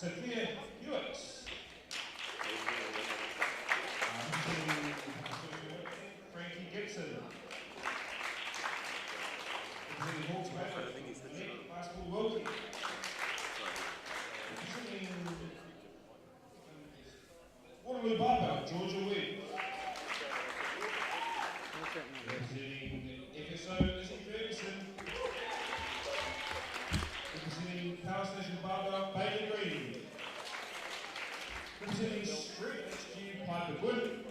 Sophia Hewitt. Frankie Gibson. Basketball Wilkie. Waterloo Barbell, Georgia Webb. Representing FSO, Lizzie Ferguson. Representing Power Station Barbell, Bailey Green. Representing Street HQ, Piper Wood.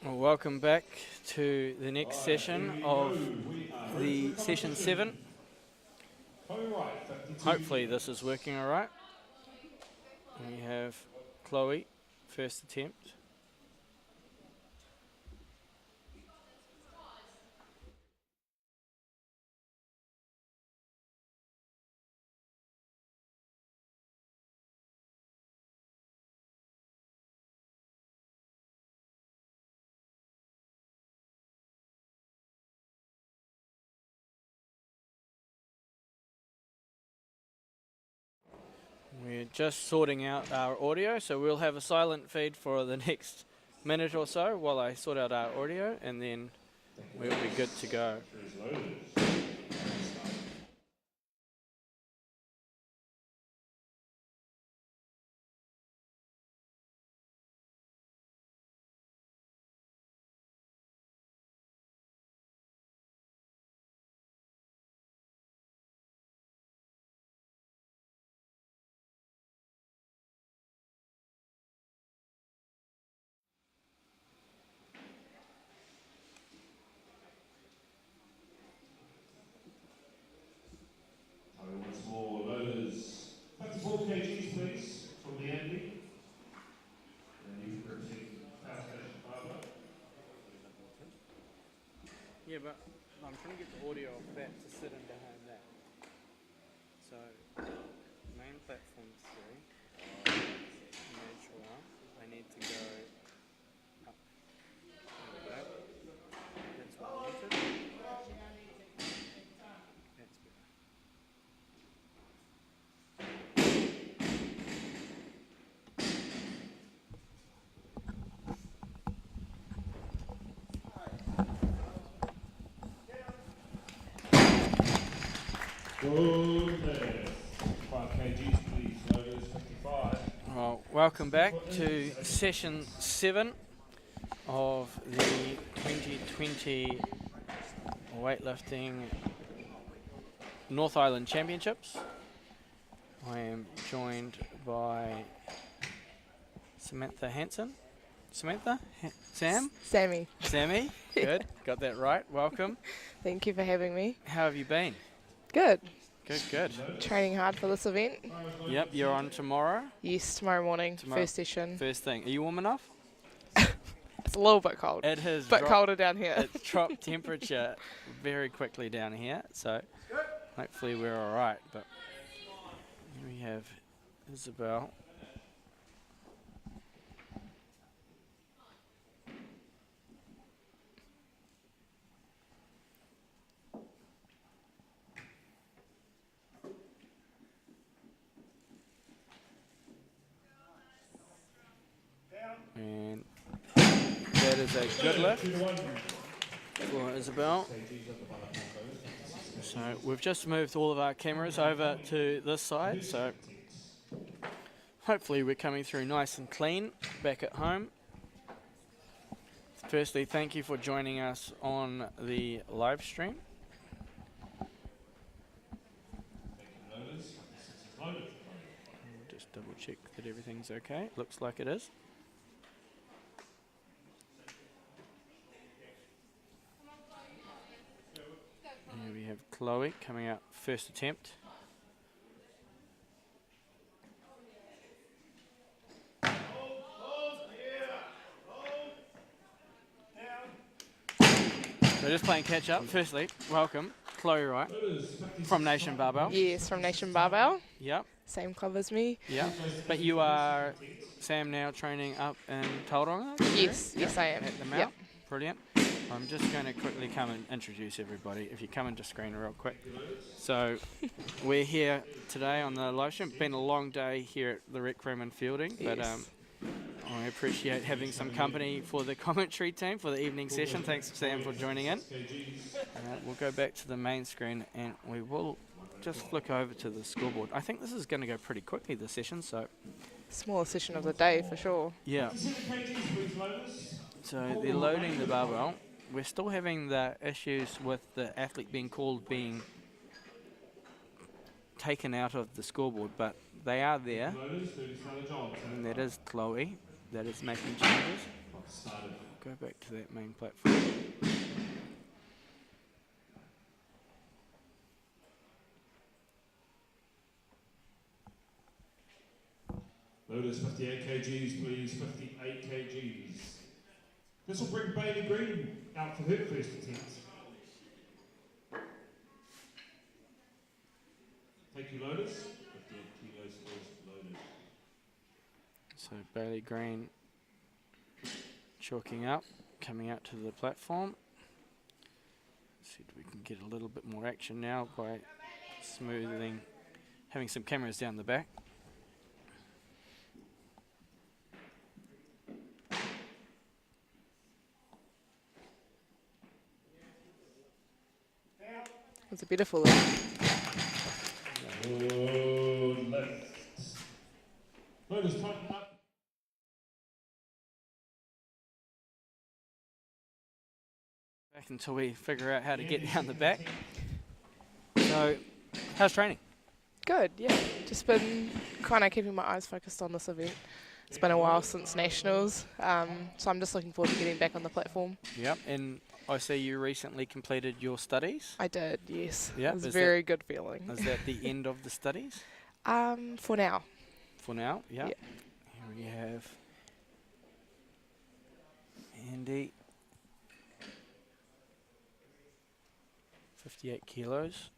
Well, welcome back to the next session of the session 7. Hopefully this is working all right. We have Chloe, first attempt. We're just sorting out our audio, so we'll have a silent feed for the next minute or so while I sort out our audio, and then we'll be good to go. Once more, loaders, 34 kgs please, from the ending. And you can repeat power station barbell. Yeah, but I'm trying to get the audio of that to sit in behind that. So, main platform 3, major arm, I need to go up. There we go. That's what I wanted. That's better. Good left. 5 kgs, please. Loaders, 55. Well, welcome back to session 7 of the 2020 Weightlifting North Island Championships. I am joined by Samantha Hansen. Samantha? Sam? Sammy. Sammy? Good. Got that right. Welcome. Thank you for having me. How have you been? Good. Good, good. Training hard for this event. Yep, you're on tomorrow. Yes, tomorrow morning, first session. First thing. Are you warm enough? It's a little bit cold. It has but colder down here. It's dropped temperature very quickly down here, so hopefully we're all right. But here we have Isabel. And that is a good lift for Isabel. So we've just moved all of our cameras over to this side, so hopefully we're coming through nice and clean back at home. Firstly, thank you for joining us on the live stream. Just double check that everything's okay. Looks like it is. Here we have Chloe coming out first attempt. So just playing catch up. Firstly, welcome, Chloe Wright from Nation Barbell. Yes, from Nation Barbell. Yep. Same club as me. Yeah, but you are, Sam, now training up in Tauranga? Yes, yes I am. At the Mount. Yep. Brilliant. I'm just going to quickly come and introduce everybody. If you come into screen real quick. So we're here today on the live stream. It's been a long day here at the Rec Room and Fielding, but Yes. I appreciate having some company for the commentary team for the evening session. Thanks, Sam, for joining in. We'll go back to the main screen and we will just flick over to the scoreboard. I think this is going to go pretty quickly, this session, so... Smallest session of the day for sure. Yeah. So they're loading the barbell. We're still having the issues with the athlete being taken out of the scoreboard, but they are there. And that is Chloe. That is making changes. Go back to that main platform. Loaders, 58 kgs, please. 58 kgs. This will bring Bailey Green out for her first attempt. Thank you, loaders. 58 kilos first, loaders. So Bailey Green chalking up, coming out to the platform. Let's see if we can get a little bit more action now by smoothing, having some cameras down the back. It's a beautiful lift. Good left. Loaders, tighten up. Back until we figure out how to get down the back. So, how's training? Good, yeah. Just been kind of keeping my eyes focused on this event. It's been a while since Nationals, so I'm just looking forward to getting back on the platform. Yep, and I see you recently completed your studies. I did, yes. Yep. It was a Is very good feeling. Is that the end of the studies? For now. For now, yeah. Yeah. Here we have Andy. 58 kilos.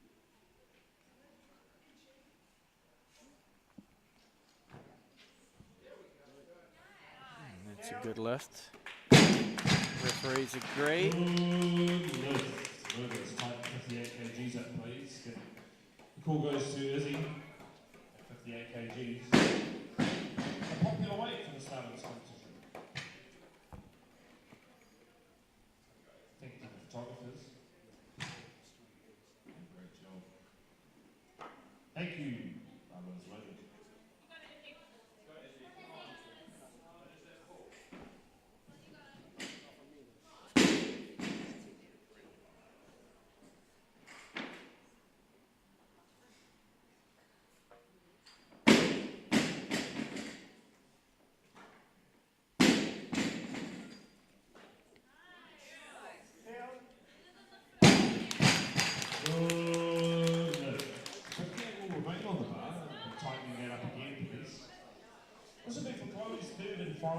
And that's a good lift. Referees agree. Good lift. Loaders, tighten 58 kgs up, please. Good. The call goes to Izzy at 58 kgs. A popular weight for the start of this competition. Thank you to the photographers. Great job.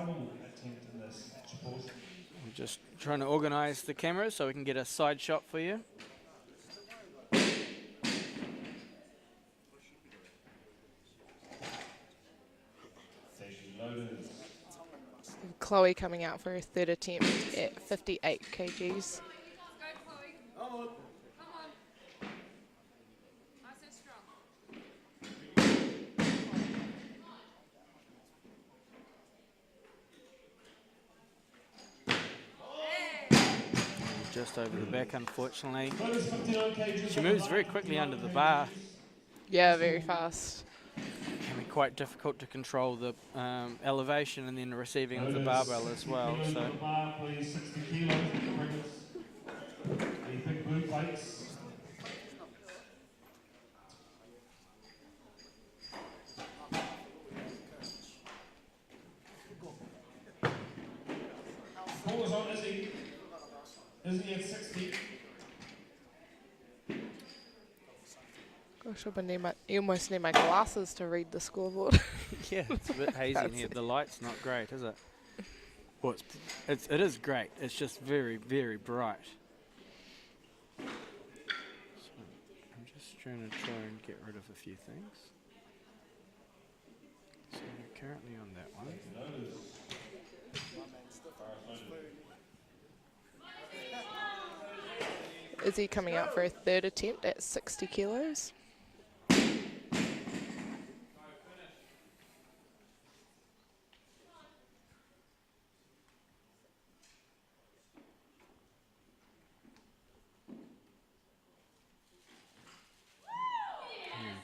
final attempt in this support. I'm just trying to organise the cameras so we can get a side shot for you. Loaders. Chloe coming out for her third attempt at 58 kgs. Just over the back, unfortunately. Loaders 59 kg. She moves very quickly under the bar. Yeah, very fast. Can be quite difficult to control the elevation and then the receiving of the barbell as well. Kilos So on the bar, please. 60 kilos. Bring us the big blue plates. Pause on Izzy. Izzy at 60. Gosh, you almost need my glasses to read the scoreboard. yeah, it's a bit hazy in here. The light's not great, is it? Well, it is great. It's just very, very bright. So I'm just trying to get rid of a few things. So we're currently on that one. Is he coming out for a third attempt at 60 kilos?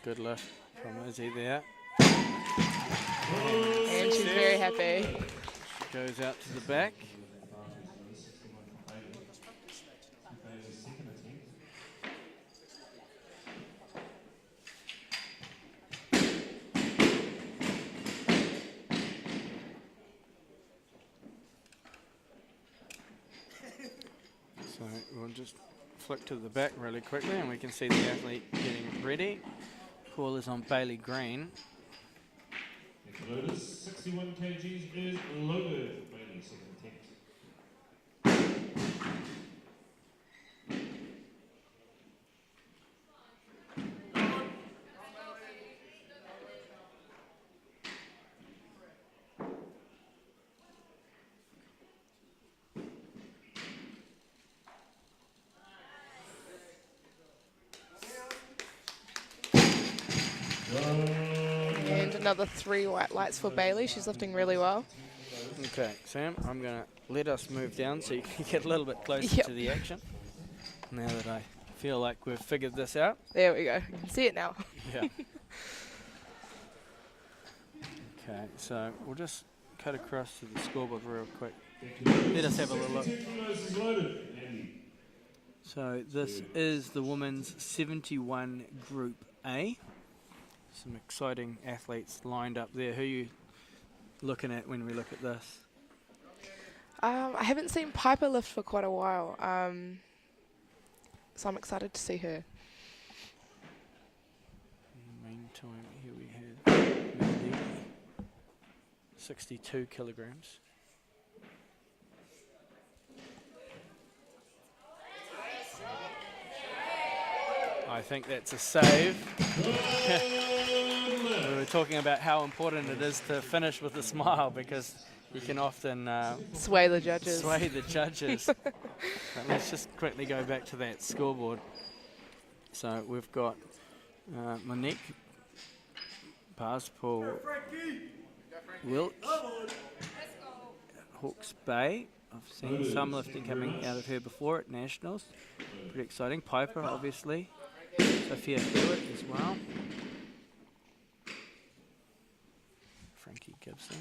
Good lift from Izzy there. And she's very happy. She goes out to the back. So we'll just flick to the back really quickly and we can see the athlete getting ready. Call is on Bailey Green. Loaders, 61 kgs is loaded. Bailey, second attempt. And another 3 white lights for Bailey. She's lifting really well. Okay, Sam, I'm going to let us move down so you can get a little bit closer to the action. Now that I feel like we've figured this out. There we go. You can see it now. Yeah. Okay, so we'll just cut across to the scoreboard real quick. Let us have a little look. So this is the women's 71 Group A. Some exciting athletes lined up there. Who are you looking at when we look at this? I haven't seen Piper lift for quite a while, so I'm excited to see her. In the meantime, here we have Mandy, 62 kilograms. I think that's a save. We were talking about how important it is to finish with a smile because you can often Sway the judges. But let's just quickly go back to that scoreboard. So we've got Monique, Parspool, Wilk, Hawke's Bay. I've seen some lifting coming out of her before at Nationals. Pretty exciting. Piper, obviously. Sophia Hewitt as well. Frankie Gibson.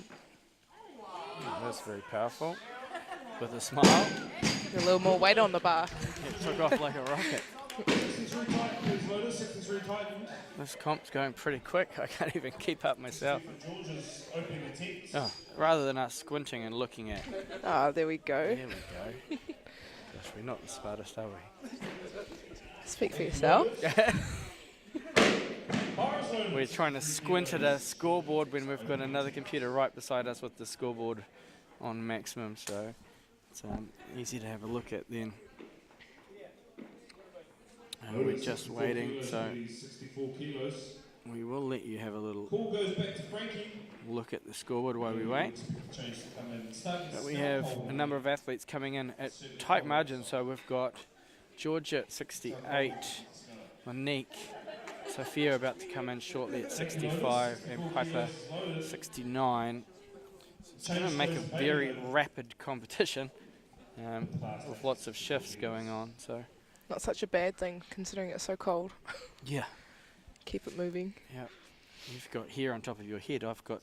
Oh, that's very powerful. With a smile. A little more weight on the bar. It took off like a rocket. This comp's going pretty quick. I can't even keep up myself. Oh, rather than us squinting and looking at. Ah, there we go. There we go. Gosh, we're not the smartest, are we? Speak for yourself. we're trying to squint at a scoreboard when we've got another computer right beside us with the scoreboard on maximum, so it's easy to have a look at then. We're just waiting, so we will let you have a little look at the scoreboard while we wait. But we have a number of athletes coming in at tight margins, so we've got Georgia at 68, Monique, Sophia about to come in shortly at 65, and Piper 69. It's going to make a very rapid competition with lots of shifts going on. So Not such a bad thing considering it's so cold. yeah, Keep it moving. yeah. You've got hair on top of your head. I've got,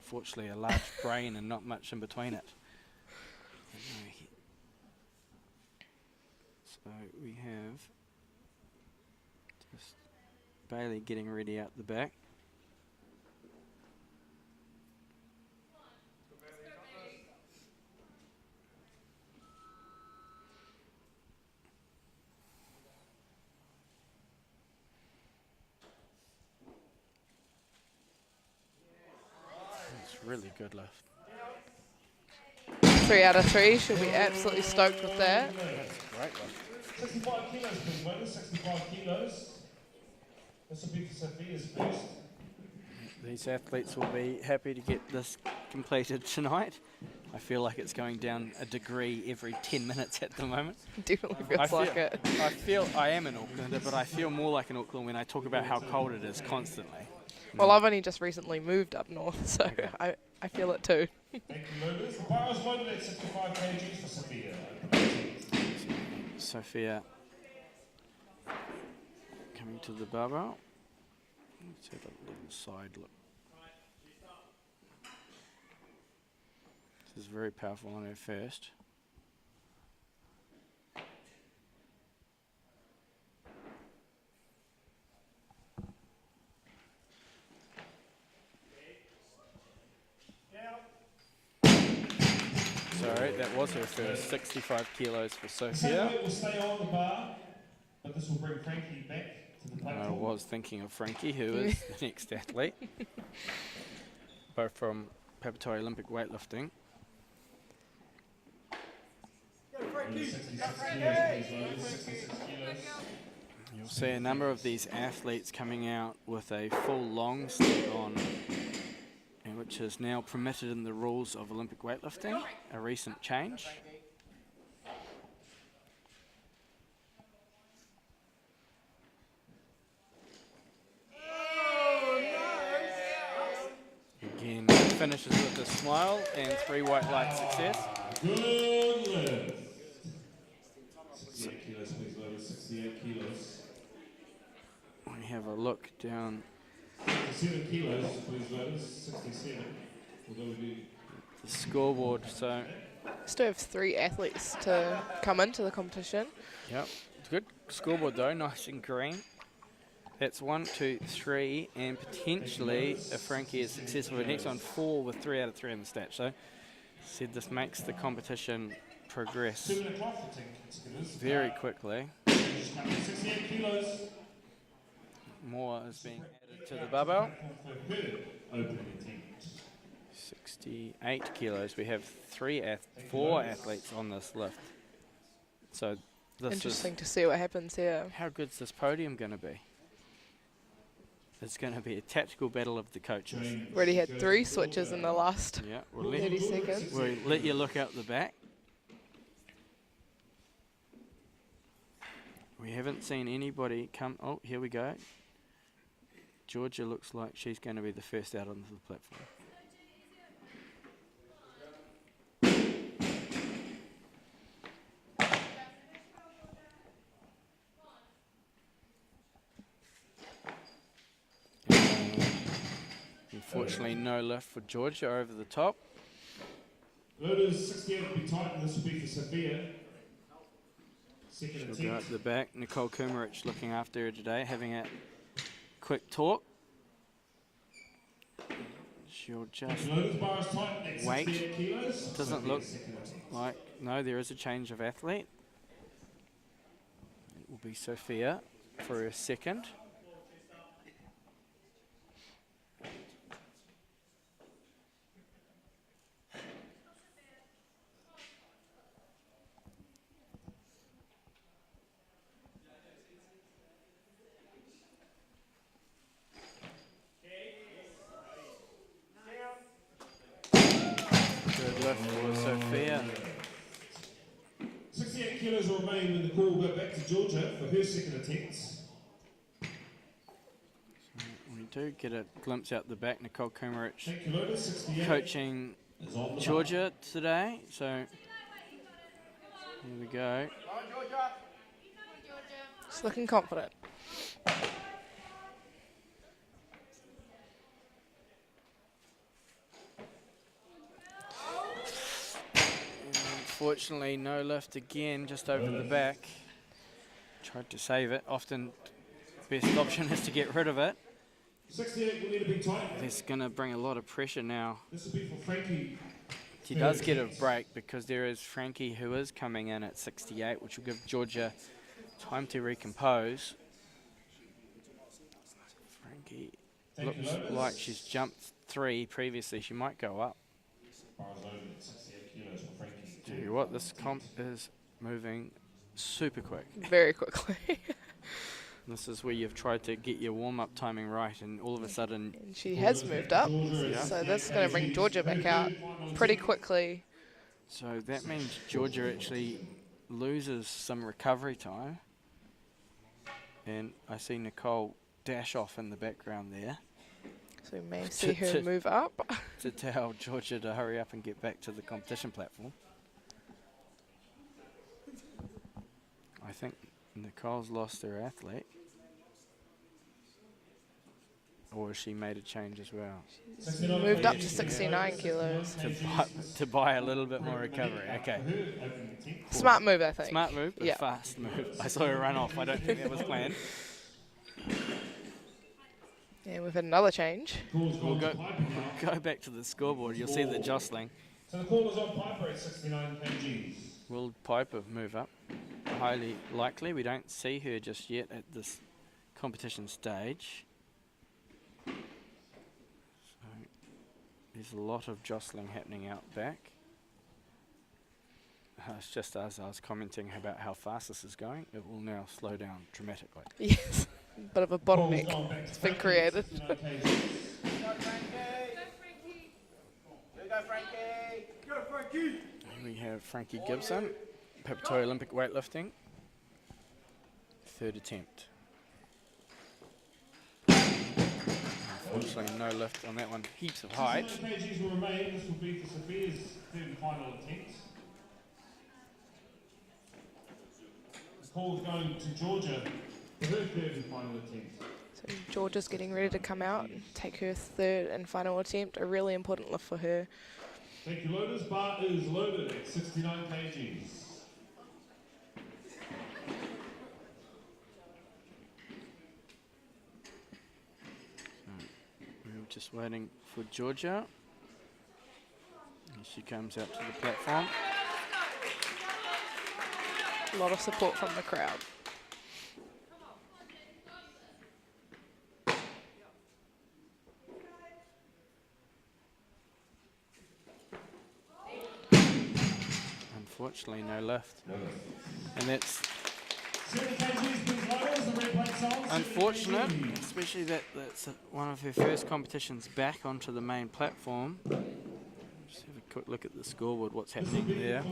fortunately, a large brain and not much in between it. So we have just Bailey getting ready out the back. It's really good lift. 3 out of 3. She'll be absolutely stoked with that. That's a great lift. 65 kilos, please, bonus. 65 kilos. This will be for Sophia's first. These athletes will be happy to get this completed tonight. I feel like it's going down a degree every 10 minutes at the moment. Definitely feels like it. I am an Aucklander, but I feel more like an Auckland when I talk about how cold it is constantly. Well, I've only just recently moved up north, so I feel it too. Thank you, loaders. The bar is loaded at 65 kgs for Sophia. Sophia coming to the barbell. Let's have a little side look. This is very powerful on her first. Sorry, that was her first. 65 kilos for Sophia. Some weight will stay on the bar, but this will bring Frankie back to the platform. I was thinking of Frankie, who is the next athlete, both from Preparatory Olympic weightlifting. 66 kilos, 66 kilos. You'll see a number of these athletes coming out with a full long sleeve on, and which is now permitted in the rules of Olympic weightlifting, a recent change. Again, finishes with a smile and 3 white light success. Good lift. 68 kilos, please, loaders. 68 kilos. We have a look down 67 kilos, please, loaders. 67. We're going to do the scoreboard. So, Still have 3 athletes to come into the competition. yep, it's a good scoreboard though, nice and green. That's 1, 2, 3, and potentially, if Frankie is successful, the next one 4 with 3 out of 3 in the stat. So, said this makes the competition progress 7 o'clock for 10 consecutive. very quickly. 68 kilos. More is being added to the barbell. For her opening attempt. 68 kilos. We have 4 athletes on this lift. So this Interesting to see what happens here. how good's this podium going to be? It's going to be a tactical battle of the coaches. Already had 3 switches in the last Yeah, 30 seconds. we'll let you look out the back. We haven't seen anybody come. Oh, here we go. Georgia looks like she's going to be the first out onto the platform. Unfortunately, no lift for Georgia over the top. Loaders 68 will be tight, and this will be for Sophia. Second She'll go attempt. up the back. Nicole Kumarich looking after her today, having a quick talk. She'll just Loaders bar is tight at 68 wait. kilos. Doesn't Sophia's look second attempt. like, no, there is a change of athlete. It will be Sophia for her second. 68 kilos will remain when the call will go back to Georgia for her second attempt. We do get a glimpse out the back. Nicole Kumarich Thank you, Lotus. 68 coaching is on the Georgia today. So here we go. Just looking confident. Unfortunately, no lift again, just over the back. Tried to save it. Often, best option is to get rid of it. 68 will need a big tight. This is going to bring a lot of pressure now. This will be for Frankie. She does get a break because there is Frankie who is coming in at 68, which will give Georgia time to recompose. Frankie looks like she's jumped 3 previously. She might go up. Tell you what, this comp is moving super quick. Very quickly. This is where you've tried to get your warm-up timing right, and all of a sudden... And she has moved up, so that's going to bring Georgia back out pretty quickly. So that means Georgia actually loses some recovery time. And I see Nicole dash off in the background there. So we may see her move up. To tell Georgia to hurry up and get back to the competition platform. I think Nicole's lost her athlete. Or has she made a change as well? Moved up to 69 kilos. To buy a little bit more recovery. Okay. Smart move, I think. Smart move, but fast move. I saw her run off. I don't think that was planned. Yeah, we've had another change. We'll go back to the scoreboard. You'll see the jostling. So the call is on Piper at 69 kgs. Will Piper move up? Highly likely. We don't see her just yet at this competition stage. So there's a lot of jostling happening out back. It's just as I was commenting about how fast this is going, it will now slow down dramatically. Yes, bit of a bottleneck has been created. Go Frankie! We have Frankie Gibson, Papatoy Olympic weightlifting, 3rd attempt. Unfortunately, no lift on that one. Heaps of height. 69 kgs will remain. This will be for Sophia's third and final attempt. The call's going to Georgia for her third and final attempt. So Georgia's getting ready to come out and take her 3rd and final attempt. A really important lift for her. Thank you, loaders. Bar is loaded at 69 kgs. We're just waiting for Georgia. Here she comes out to the platform. A lot of support from the crowd. Unfortunately, no lift. And that's unfortunate, especially that's one of her first competitions back onto the main platform. Just have a quick look at the scoreboard, what's happening there.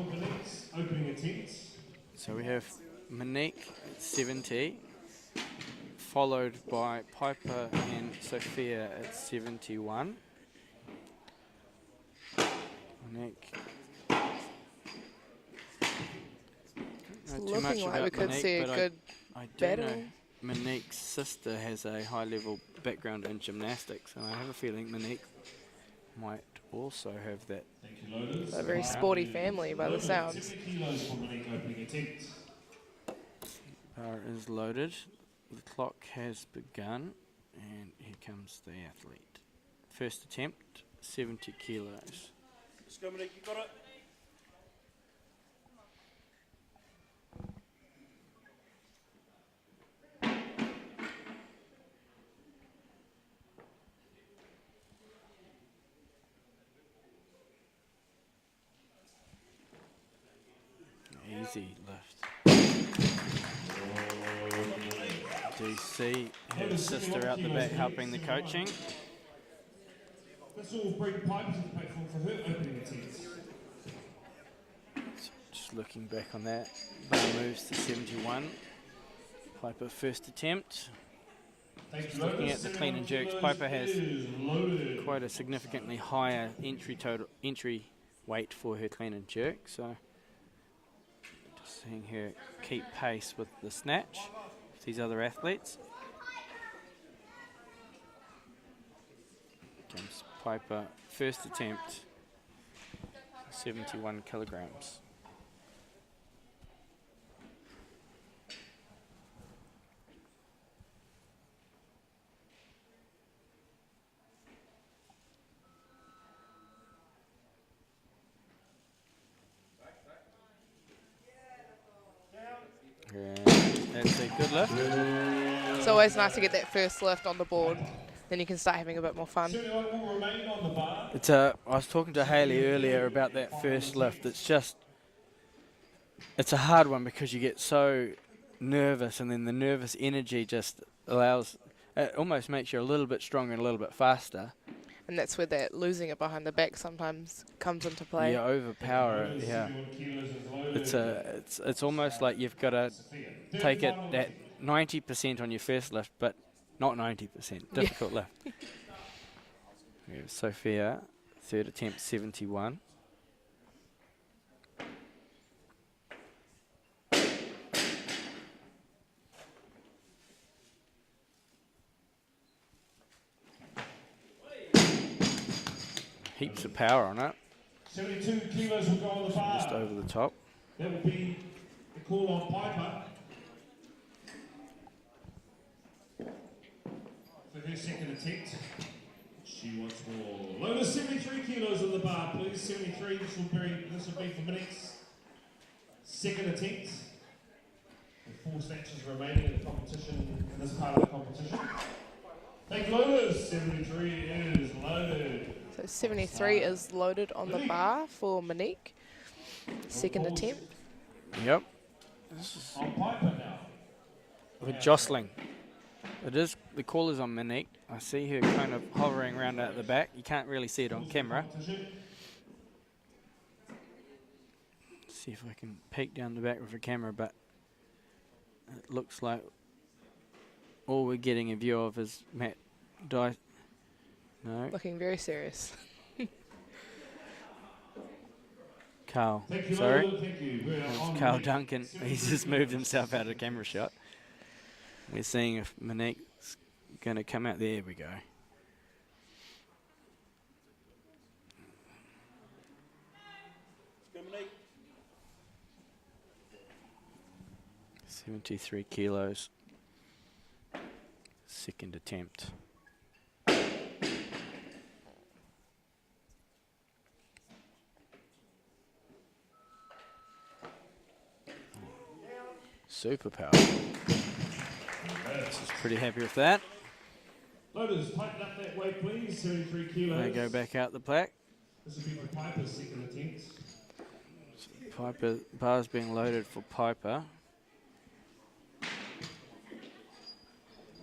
So we have Monique at 70, followed by Piper and Sophia at 71. Monique. It's looking like we could see a good I do battle. know Monique's sister has a high-level background in gymnastics, and I have a feeling Monique might also have that. A very sporty family by the sounds. Bar is loaded. The clock has begun, and here comes the athlete. First attempt, 70 kilos. Let's go, Monique, you got it. Easy lift. Do you see her sister out the back helping the coaching? Let's all bring Piper to the platform for her opening attempt. Just Just looking back on that. Bar moves to 71. Piper first attempt. Just looking at the clean and jerks, Piper has quite a significantly higher entry weight for her clean and jerk, so just seeing her keep pace with the snatch with these other athletes. James Piper first attempt, 71 kilograms. That's a good lift. It's always nice to get that first lift on the board. Then you can start having a bit more fun. It's I was talking to Hayley earlier about that first lift. It's a hard one because you get so nervous, and then the nervous energy just it almost makes you a little bit stronger and a little bit faster. And that's where that losing it behind the back sometimes comes into play. You overpower it, yeah. It's almost like you've got to take it at 90% on your first lift, but not 90%. Difficult lift. We have Sophia, third attempt, 71. Heaps of power on it. 72 kilos will go on the bar. Just over the top. That will be the call on Piper for her second attempt. She wants more. Lola, 73 kilos on the bar, please. 73. This will be for Monique's second attempt. With 4 snatches remaining in the competition, in this part of the competition. Thank you, Lola. 73 is loaded. So 73 is loaded on the bar for Monique. Second attempt. Yep. On Piper now. We're jostling. It is, the call is on Monique. I see her kind of hovering around at the back. You can't really see it on camera. See if I can peek down the back with the camera, but it looks like all we're getting a view of is Matt Dice. No. Looking very serious. Carl. Sorry. It's Carl Duncan. He's just moved himself out of the camera shot. We're seeing if Monique's going to come out. There we go. Let's go, Monique. 73 kilos. Second attempt. Super power. Just pretty happy with that. Loaders, tighten up that weight, please. 73 kilos. They go back out the plaque. This will be for Piper's second attempt. Piper bar's being loaded for Piper.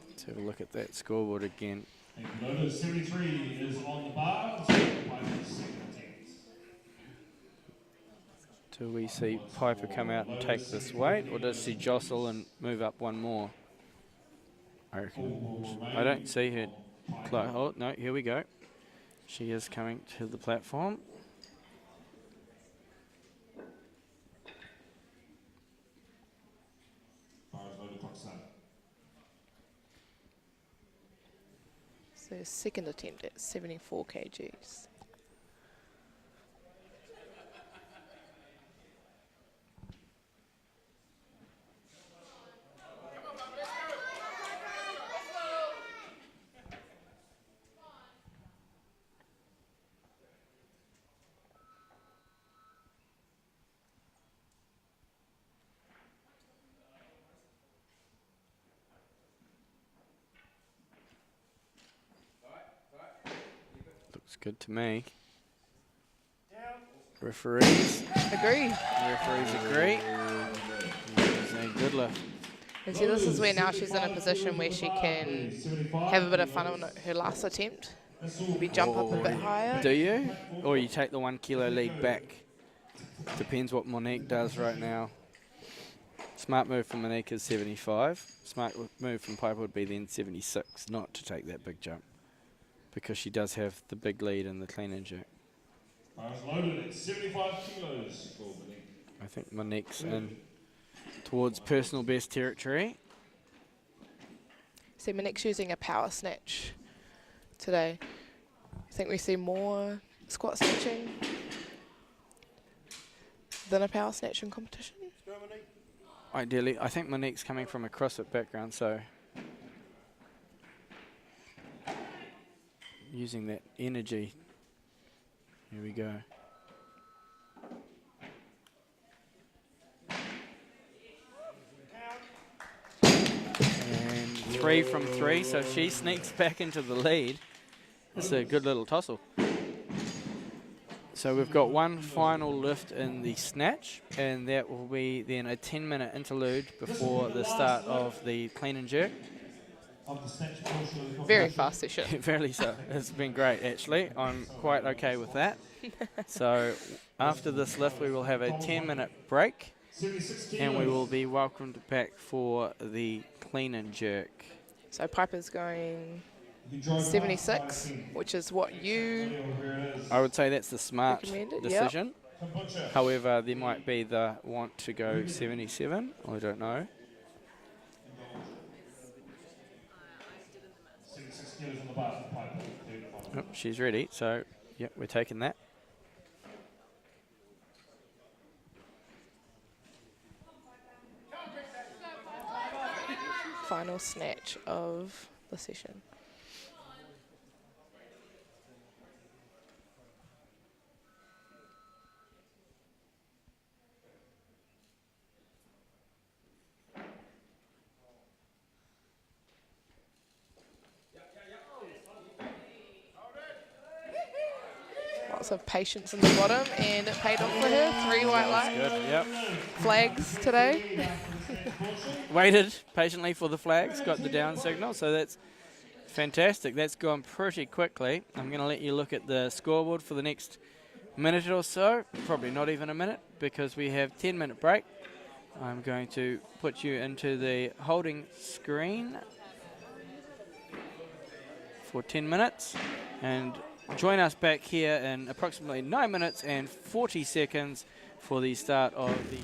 Let's have a look at that scoreboard again. Thank you, Loaders. 73 is on the bar. This will be Piper's second attempt. Do we see Piper come out and take this weight, or does she jostle and move up one more? I reckon. I don't see her. Oh, no, here we go. She is coming to the platform. So second attempt at 74 kgs. Looks good to me. Referees. Agree. Referees agree. It's a good lift. And see, this is where now she's in a position where she can have a bit of fun on her last attempt. Maybe jump up a bit higher. Do you? Or you take the 1 kilo lead back? Depends what Monique does right now. Smart move from Monique is 75. Smart move from Piper would be then 76, not to take that big jump, because she does have the big lead in the clean and jerk. Bars loaded at 75 kilos for Monique. I think Monique's in towards personal best territory. So Monique's using a power snatch today. I think we see more squat snatching than a power snatching competition. Ideally, I think Monique's coming from a CrossFit background, so using that energy. Here we go. And 3 from 3, so she sneaks back into the lead. It's a good little tussle. So we've got one final lift in the snatch, and that will be then a 10-minute interlude before the start of the clean and jerk. Very fast session. Fairly so. It's been great, actually. I'm quite okay with that. So after this lift, we will have a 10-minute break, and we will be welcomed back for the clean and jerk. So Piper's going 76, which is what you I would say that's the smart recommended. decision. However, there might be the want to go 77. I don't know. 76 kilos on the bar for Piper. Oh, she's ready, so yep, we're taking that. Final snatch of the session. Lots of patience in the bottom, and it paid off for her. 3 white lights. Good, yep. Flags today. Waited patiently for the flags, got the down signal, so that's fantastic. That's gone pretty quickly. I'm going to let you look at the scoreboard for the next minute or so, probably not even a minute, because we have 10-minute break. I'm going to put you into the holding screen for 10 minutes, and join us back here in approximately 9 minutes and 40 seconds for the start of the...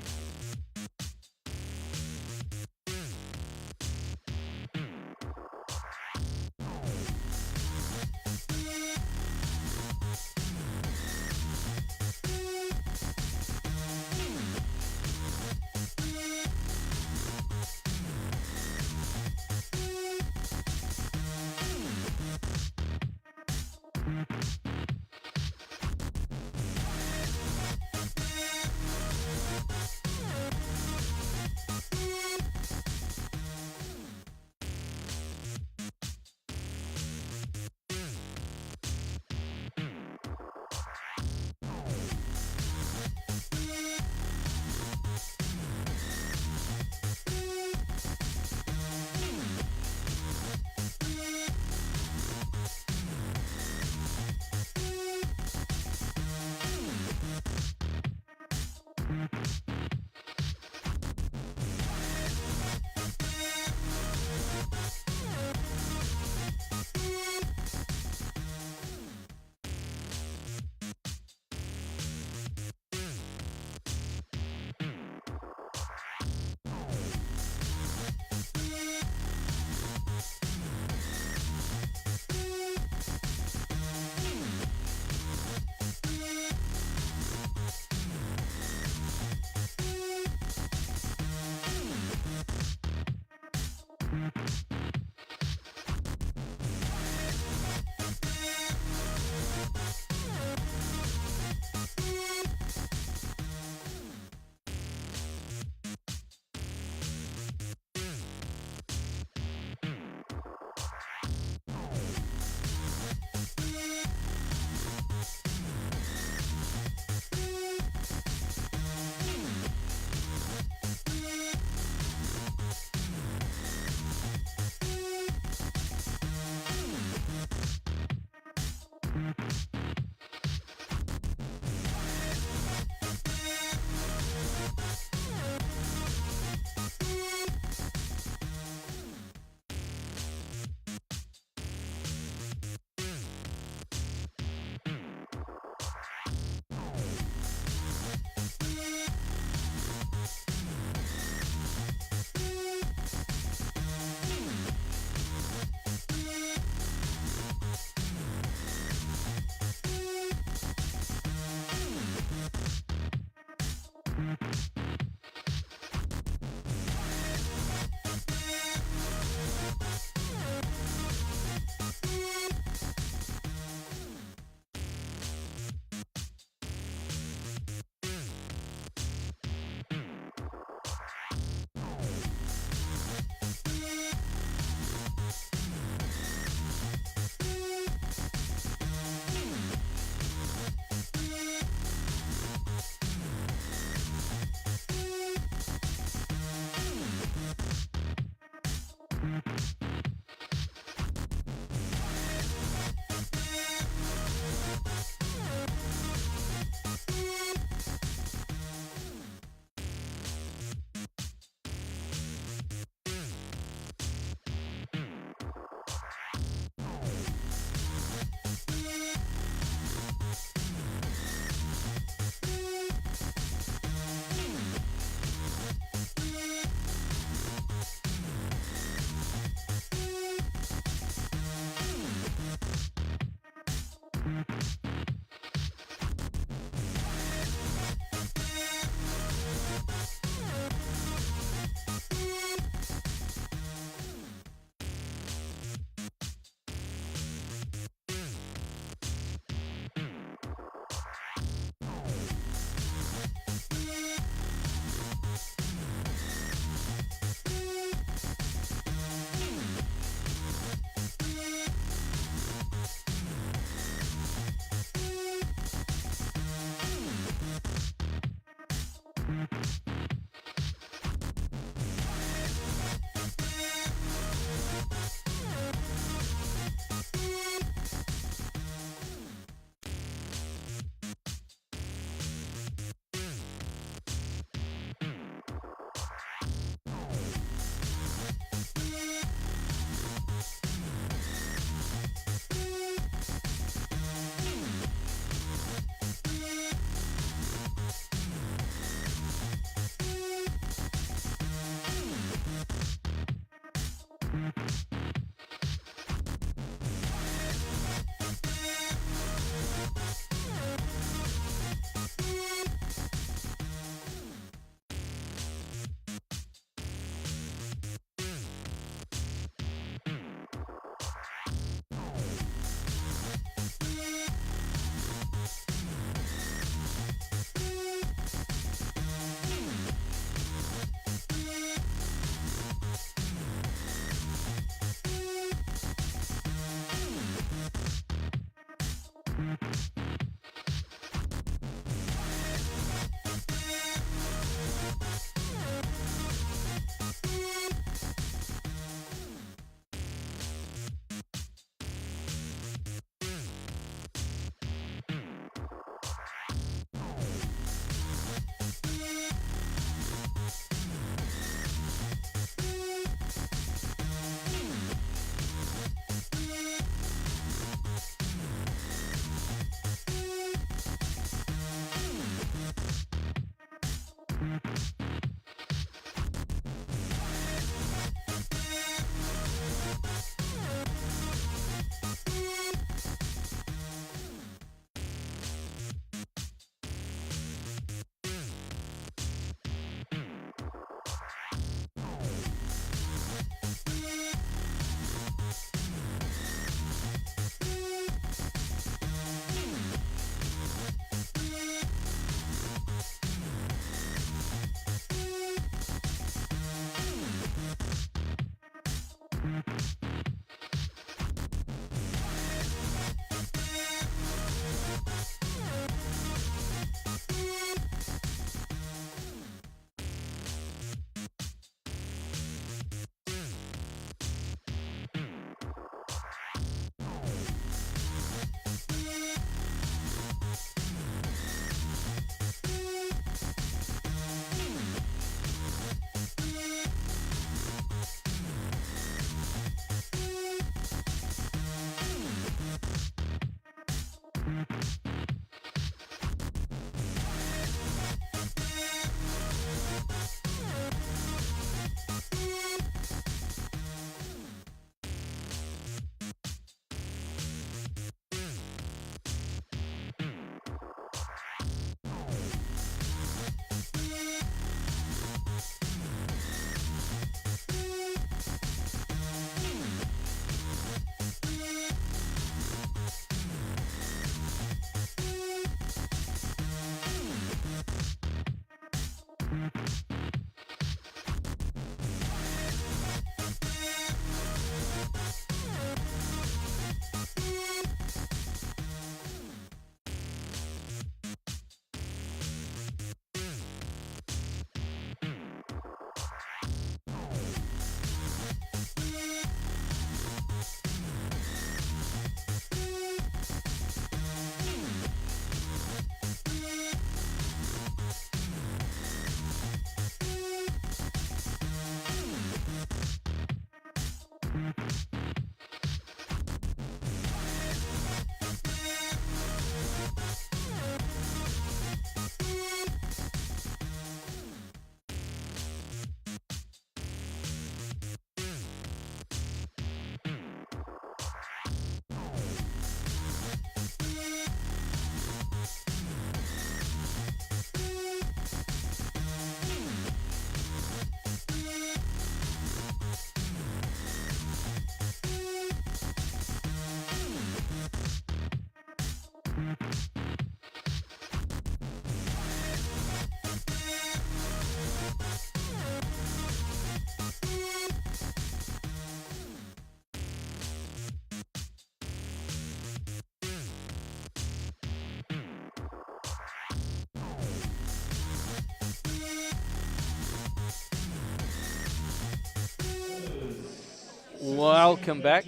Welcome back.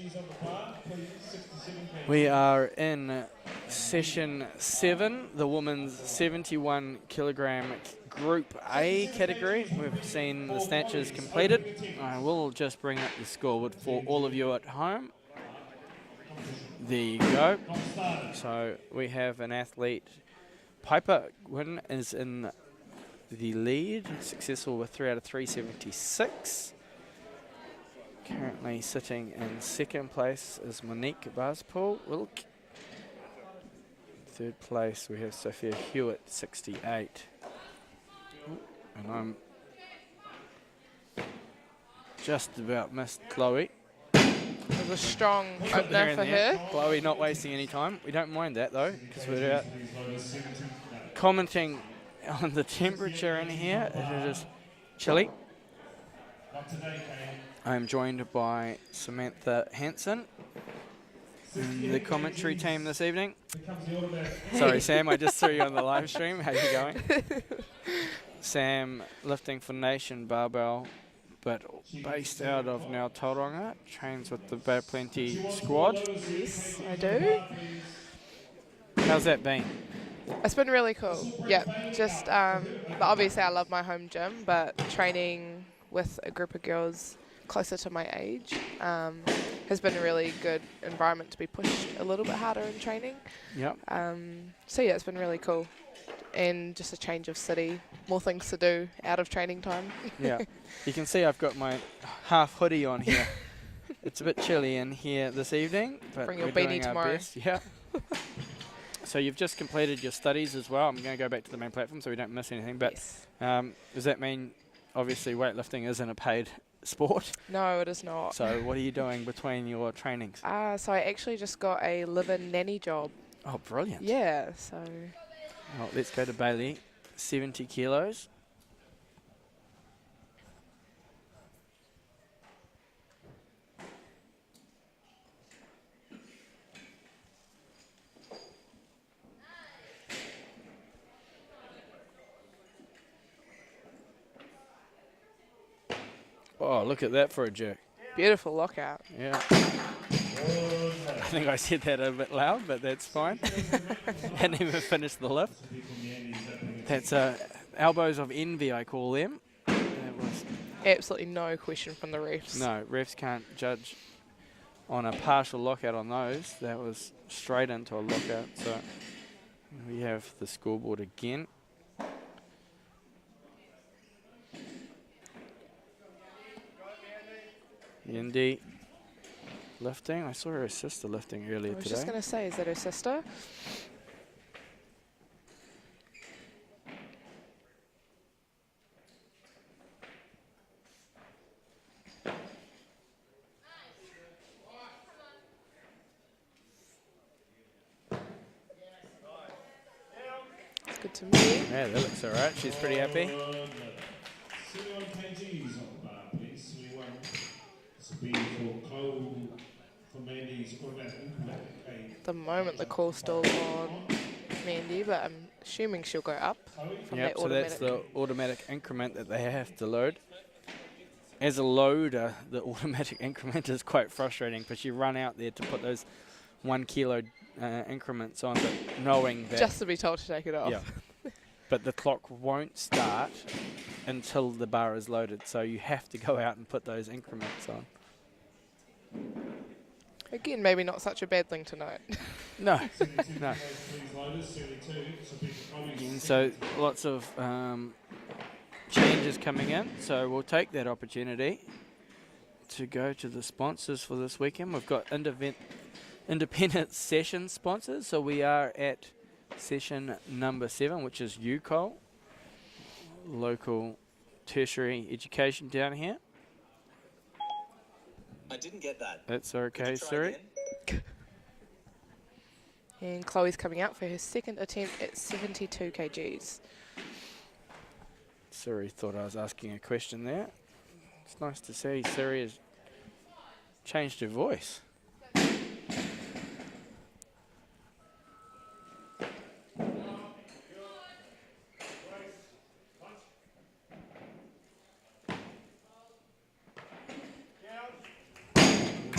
We are in session 7, the women's 71 kilogram Group A category. We've seen the snatches completed. I will just bring up the scoreboard for all of you at home. There you go. So we have an athlete. Piper Gwynn is in the lead, successful with 3 out of 376. Currently sitting in second place is Monique Barspool-Wilk. Third place we have Sophia Hewitt, 68. And I'm just about missed Chloe. It was a strong opener for her. Chloe not wasting any time. We don't mind that though, because we're out commenting on the temperature in here. It is chilly. I'm joined by Samantha Hansen in the commentary team this evening. Sorry, Sam, I just saw you on the live stream. How you going? Sam, lifting for Nation Barbell, but based out of now Tauranga, trains with the Bear Plenty squad. Yes, I do. How's that been? It's been really cool. Yeah, just obviously I love my home gym, but training with a group of girls closer to my age has been a really good environment to be pushed a little bit harder in training. Yep. So yeah, it's been really cool, and just a change of city, more things to do out of training time. Yeah, you can see I've got my half hoodie on here. It's a bit chilly in here this evening, but Bring your we're beanie doing our tomorrow. best. Yeah. So you've just completed your studies as well. I'm going to go back to the main platform so we don't miss anything. But Yes. Does that mean, obviously, weightlifting isn't a paid sport? No, it is not. So what are you doing between your trainings? So I actually just got a live-in nanny job. Oh, brilliant. Yeah, so Well, let's go to Bailey. 70 kilos. Oh, look at that for a jerk. beautiful lockout. Yeah. I think I said that a bit loud, but that's fine. Hadn't even finished the lift. That's elbows of envy, I call them. That was Absolutely no question from the refs. no, refs can't judge on a partial lockout on those. That was straight into a lockout. So we have the scoreboard again. Yendi lifting. I saw her sister lifting earlier I was today. just going to say, is that her sister? It's good to me. Yeah, that looks alright. She's pretty happy. 71 kgs on the bar, please. 71. This will be for Chloe, for Mandy's automatic increment. At the moment, the call's still on Mandy, but I'm assuming she'll go up from Yep, that so that's automatic. the automatic increment that they have to load. As a loader, the automatic increment is quite frustrating because you run out there to put those 1 kilo increments on, but knowing that... Just to be told to take it off. Yeah. But the clock won't start until the bar is loaded, so you have to go out and put those increments on. Again, maybe not such a bad thing to note. No, no. Again, so lots of changes coming in, so we'll take that opportunity to go to the sponsors for this weekend. We've got independent session sponsors, so we are at session number 7, which is UCOL, local tertiary education down here. I didn't get that. That's Could okay, you try Siri. again? And Chloe's coming out for her second attempt at 72 kgs. Siri thought I was asking a question there. It's nice to see Siri has changed her voice.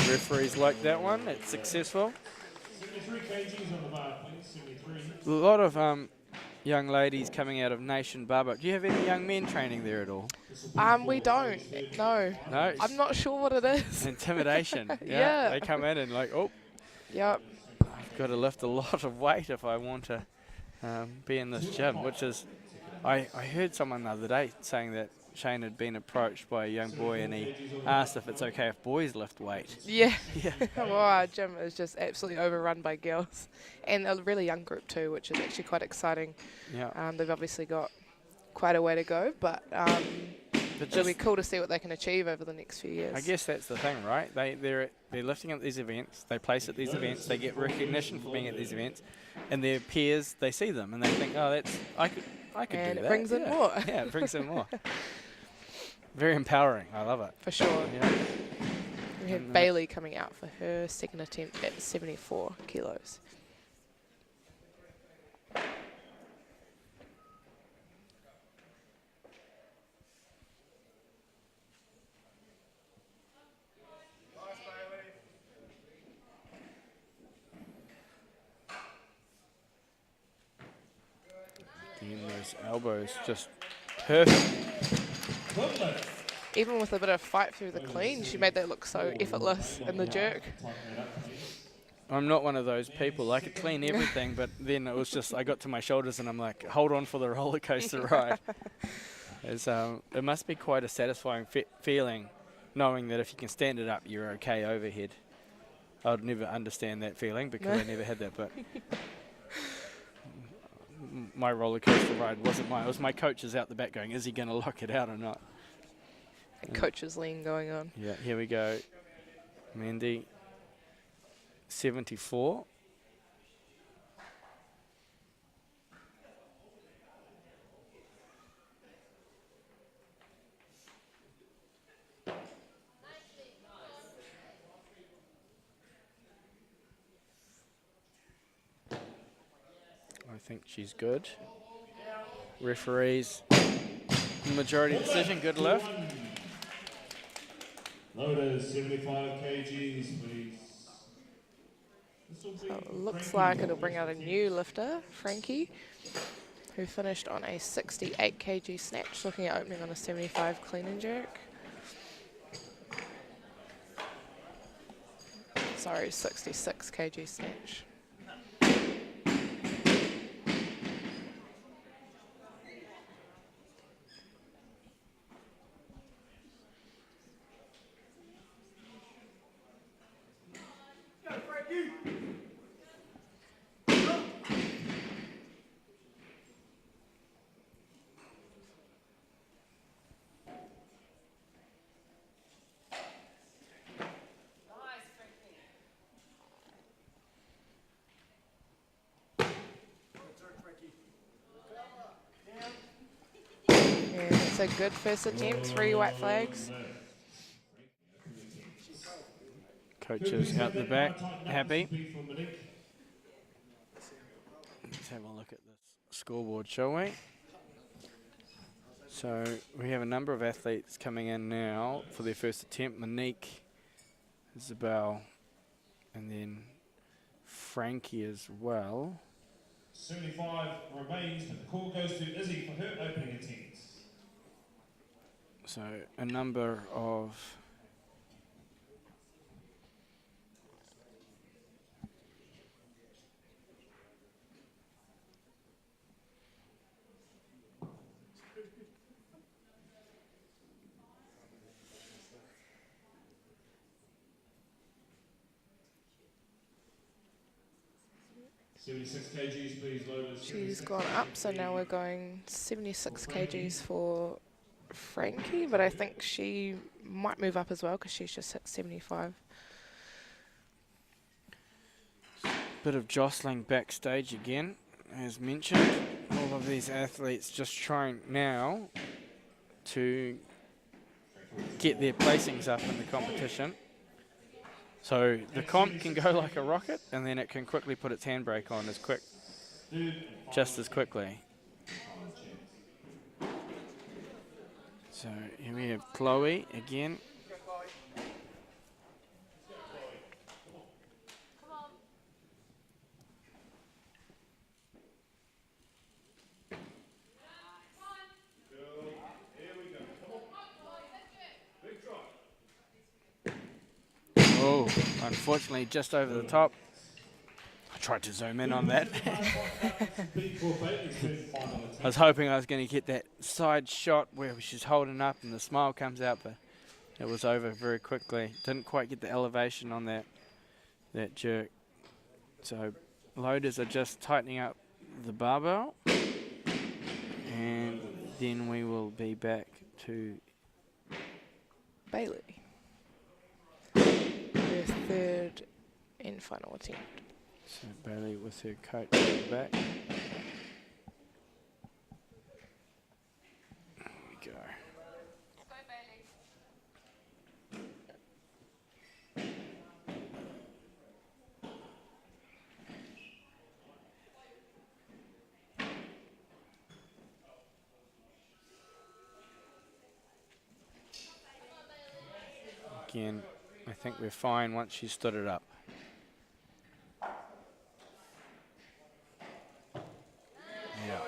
referees like that one. It's successful. 73 kgs on the bar, please. 73. A lot of young ladies coming out of Nation Barber. Do you have any young men training there at all? We don't. No. No. I'm not sure what it is. Intimidation. Yeah. They come in and like, oh, Yep. I've got to lift a lot of weight if I want to be in this gym, which is, I heard someone the other day saying that Shane had been approached by a young boy and he asked if it's okay if boys lift weight. Yeah. Yeah. Well, our gym is just absolutely overrun by girls, and a really young group too, which is actually quite exciting. Yeah. They've obviously got quite a way to go, but it'll be cool to see what they can achieve over the next few years. I guess that's the thing, right? They're lifting at these events, they place at these events, they get recognition for being at these events, and their peers, they see them and they think, oh, I could And do it that. brings in more. Yeah, it brings in more. Very empowering. I love it. For sure. Yeah. We have Bailey coming out for her second attempt at 74 kilos. Getting those elbows just perfect. Even with a bit of fight through the clean, she made that look so effortless in the jerk. I'm not one of those people. I could clean everything, but then it was just, I got to my shoulders and I'm like, hold on for the roller coaster ride. It must be quite a satisfying feeling knowing that if you can stand it up, you're okay overhead. I'd never understand that feeling because I never had that, but my roller coaster ride wasn't mine. It was my coach's out the back going, is he going to lock it out or not? Coach's lean going on. Yeah, here we go. Mandy, 74. I think she's good. Referees, majority decision, good lift. Loaders, 75 kgs, please. So it looks like it'll bring out a new lifter, Frankie, who finished on a 68 kg snatch, looking at opening on a 75 clean and jerk. Sorry, 66 kg snatch. And it's a good first attempt, 3 white flags. Coaches out the back, happy. Let's have a look at this scoreboard, shall we? So we have a number of athletes coming in now for their first attempt. Monique, Isabel, and then Frankie as well. 75 remains, but the call goes to Izzy for her opening attempt. So a number of kgs, please, loaders. She's gone up, so now we're going 76 kgs for Frankie, but I think she might move up as well because she's just hit 75. bit of jostling backstage again, as mentioned. All of these athletes just trying now to get their placings up in the competition. So the comp can go like a rocket, and then it can quickly put its handbrake on just as quickly. So here we have Chloe again. Oh, unfortunately, just over the top. I tried to zoom in on that. I was hoping I was going to get that side shot where she's holding up and the smile comes out, but it was over very quickly. Didn't quite get the elevation on that jerk. So loaders are just tightening up the barbell, and then we will be back to Bailey. Her third and final attempt. so Bailey with her coach at the back. There we go. Again, I think we're fine once she stood it up. Yeah,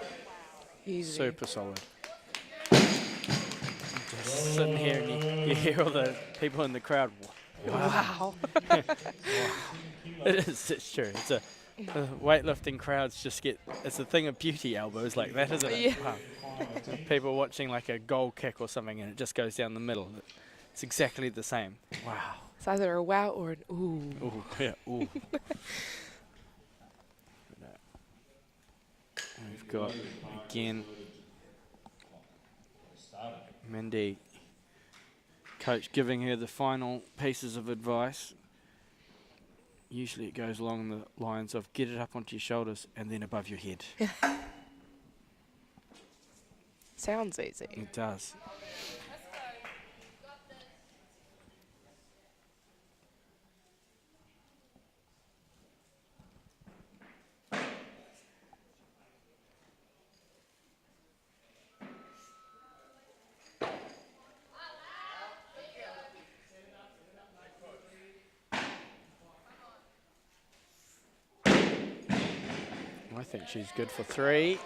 Easy. super solid. Just sitting here and you hear all the people in the crowd. Wow. It is, it's true. It's the weightlifting crowds just get, it's a thing of beauty, elbows like that, isn't it? Yeah. Wow. People watching like a goal kick or something and it just goes down the middle. It's exactly the same. Wow. It's either a wow or an ooh. Ooh, yeah, ooh. We've got, again, Mindy, coach giving her the final pieces of advice. Usually it goes along the lines of get it up onto your shoulders and then above your head. Sounds easy. It does. I think she's good for 3.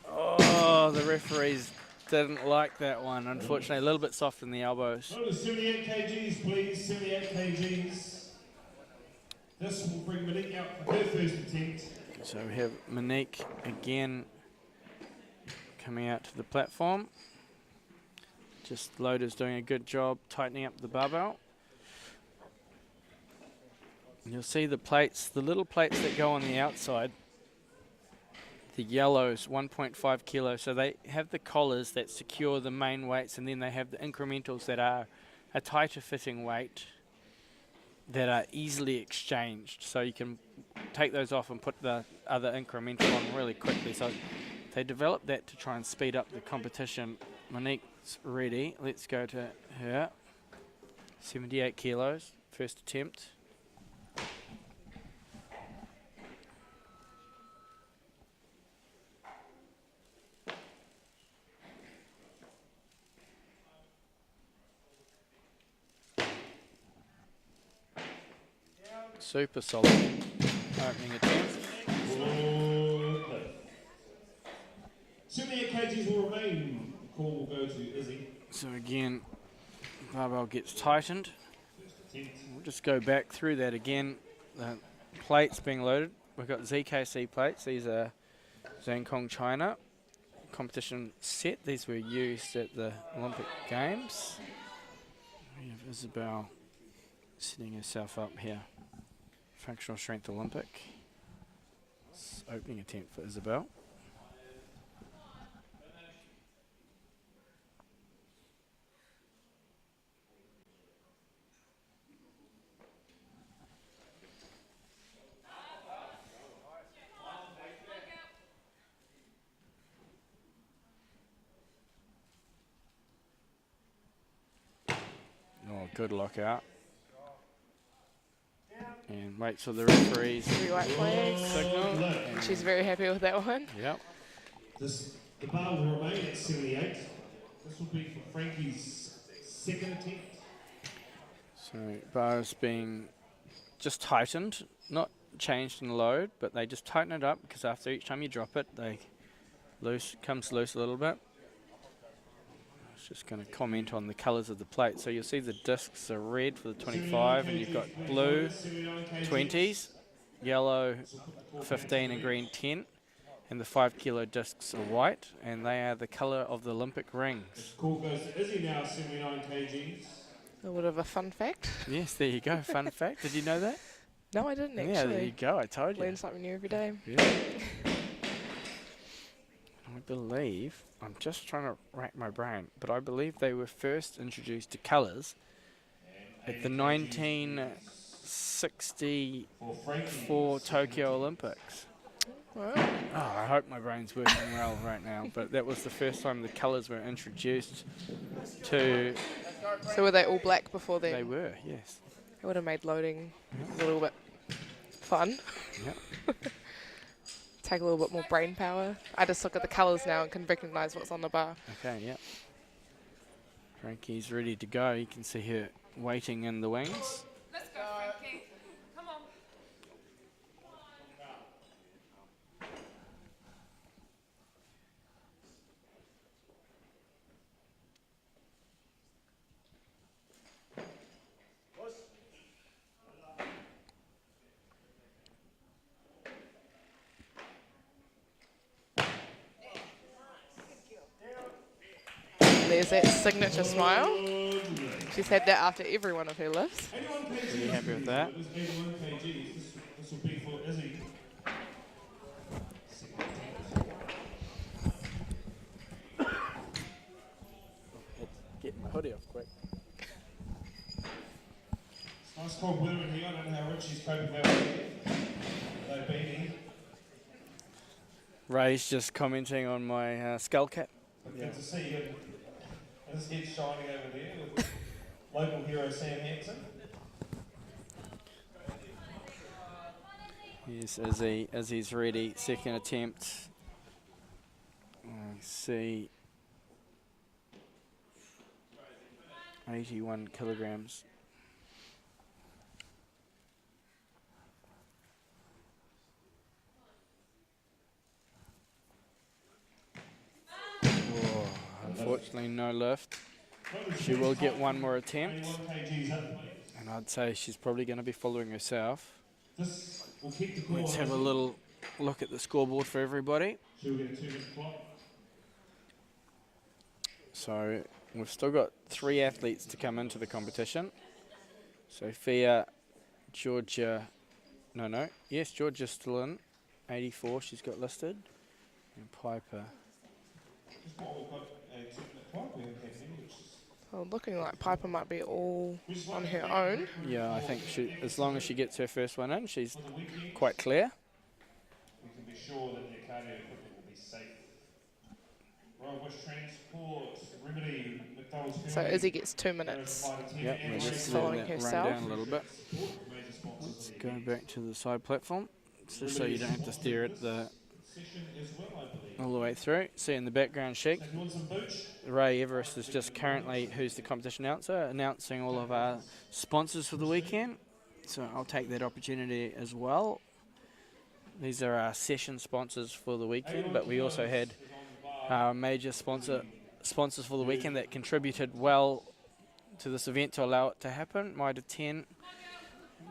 Oh, the referees didn't like that one. Unfortunately, a little bit soft in the elbows. Go to 78 kgs, please. 78 kgs. This will bring Monique out for her first attempt. So we have Monique again coming out to the platform. Just Loader's doing a good job tightening up the barbell. And you'll see the plates, the little plates that go on the outside. The yellows, 1.5 kilos. So they have the collars that secure the main weights, and then they have the incrementals that are a tighter fitting weight that are easily exchanged. So you can take those off and put the other incremental on really quickly. So they developed that to try and speed up the competition. Monique's ready. Let's go to her. 78 kilos, first attempt. Super solid opening attempt. 78 kgs will remain. The call will go to Izzy. So again, barbell gets tightened. Attempt. We'll just go back through that again. The plates being loaded. We've got ZKC plates. These are Zhangkong, China. Competition set. These were used at the Olympic Games. We have Isabel setting herself up here. Functional Strength Olympic. Opening attempt for Isabel. Oh, good lockout. And waits for the referee's 3 white flags. signal. And she's very happy with that one. Yep. The bar will remain at 78. This will be for Frankie's second attempt. So bars being just tightened, not changed in load, but they just tighten it up because after each time you drop it, they comes loose a little bit. Just going to comment on the colours of the plate. So you'll see the discs are red for the 25, and you've got blue 20s, yellow 15 and green 10, and the 5 kilo discs are white, and they are the colour of the Olympic rings. Call goes to Izzy now, 79 kgs. A bit of a fun fact. Yes, there you go. Fun fact. Did you know that? No, I didn't actually. Yeah, there you go. I told you. Learn something new every day. Yeah. I believe, I'm just trying to rack my brain, but I believe they were first introduced to colours at the 1964 Tokyo Olympics. Wow. Oh, I hope my brain's working well right now, but that was the first time the colours were introduced to... So were they all black before then? They were, yes. It would have made loading a little bit fun. Yep. Take a little bit more brain power. I just look at the colours now and can recognise what's on the bar. Okay, yep. Frankie's ready to go. You can see her waiting in the wings. Let's go, Frankie. Come on. There's that signature smile. She's had that after every one of her lifts. Really happy with that. This will be for Izzy. Get my hoodie off quick. It's nice cold weather in here. I don't know how Richie's coping that way. No beanie. Ray's just commenting on my skull cap. Good to see you. His head shining over there with local hero Sam Hansen. Here's Izzy's ready. Second attempt. I see 81 kilograms. Unfortunately, no lift. She will get one more attempt, and I'd say she's probably going to be following herself. Let's have a little look at the scoreboard for everybody. So we've still got 3 athletes to come into the competition. Sophia, Georgia, yes, Georgia's still in, 84 she's got listed, and Piper. Well, looking like Piper might be all on her own. Yeah, I think as long as she gets her first one in, she's quite clear. We can be sure that their cardio equipment will be safe. Royal Bush Transport, Remedy, McDonald's. So Izzy gets 2 minutes. Yep, we're She's just following letting that herself. run down a little bit. Let's go back to the side platform, just so you don't have to stare at the all the way through. See in the background sheet, Ray Everest is just currently, who's the competition announcer, announcing all of our sponsors for the weekend. So I'll take that opportunity as well. These are our session sponsors for the weekend, but we also had our major sponsors for the weekend that contributed well to this event to allow it to happen. Mitre 10,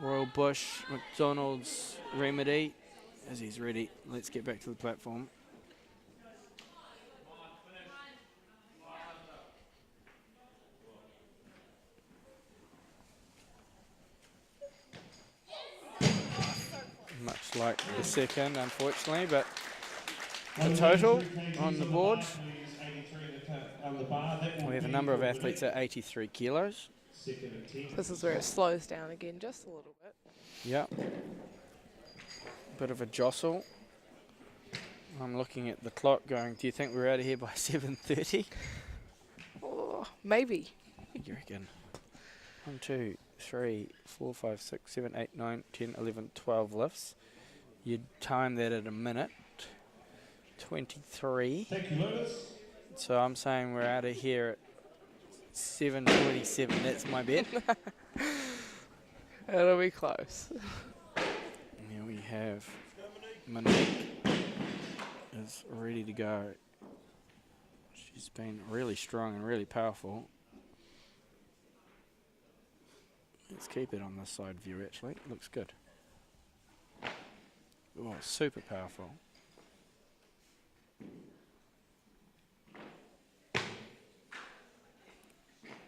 Royal Bush, McDonald's, Remedy. As he's ready, let's get back to the platform. Much like the second, unfortunately, but the total on the board, we have a number of athletes at 83 kilos. This is where it slows down again just a little bit. Yep. Bit of a jostle. I'm looking at the clock going, do you think we're out of here by 7:30? Oh, maybe. You reckon? 1, 2, 3, 4, 5, 6, 7, 8, 9, 10, 11, 12 lifts. You'd time that at a minute. 23. Thank you, Lucas. So I'm saying we're out of here at 7:27. That's my bet. It'll be close. Here we have Monique is ready to go. She's been really strong and really powerful. Let's keep it on this side view actually. Looks good. Oh, super powerful.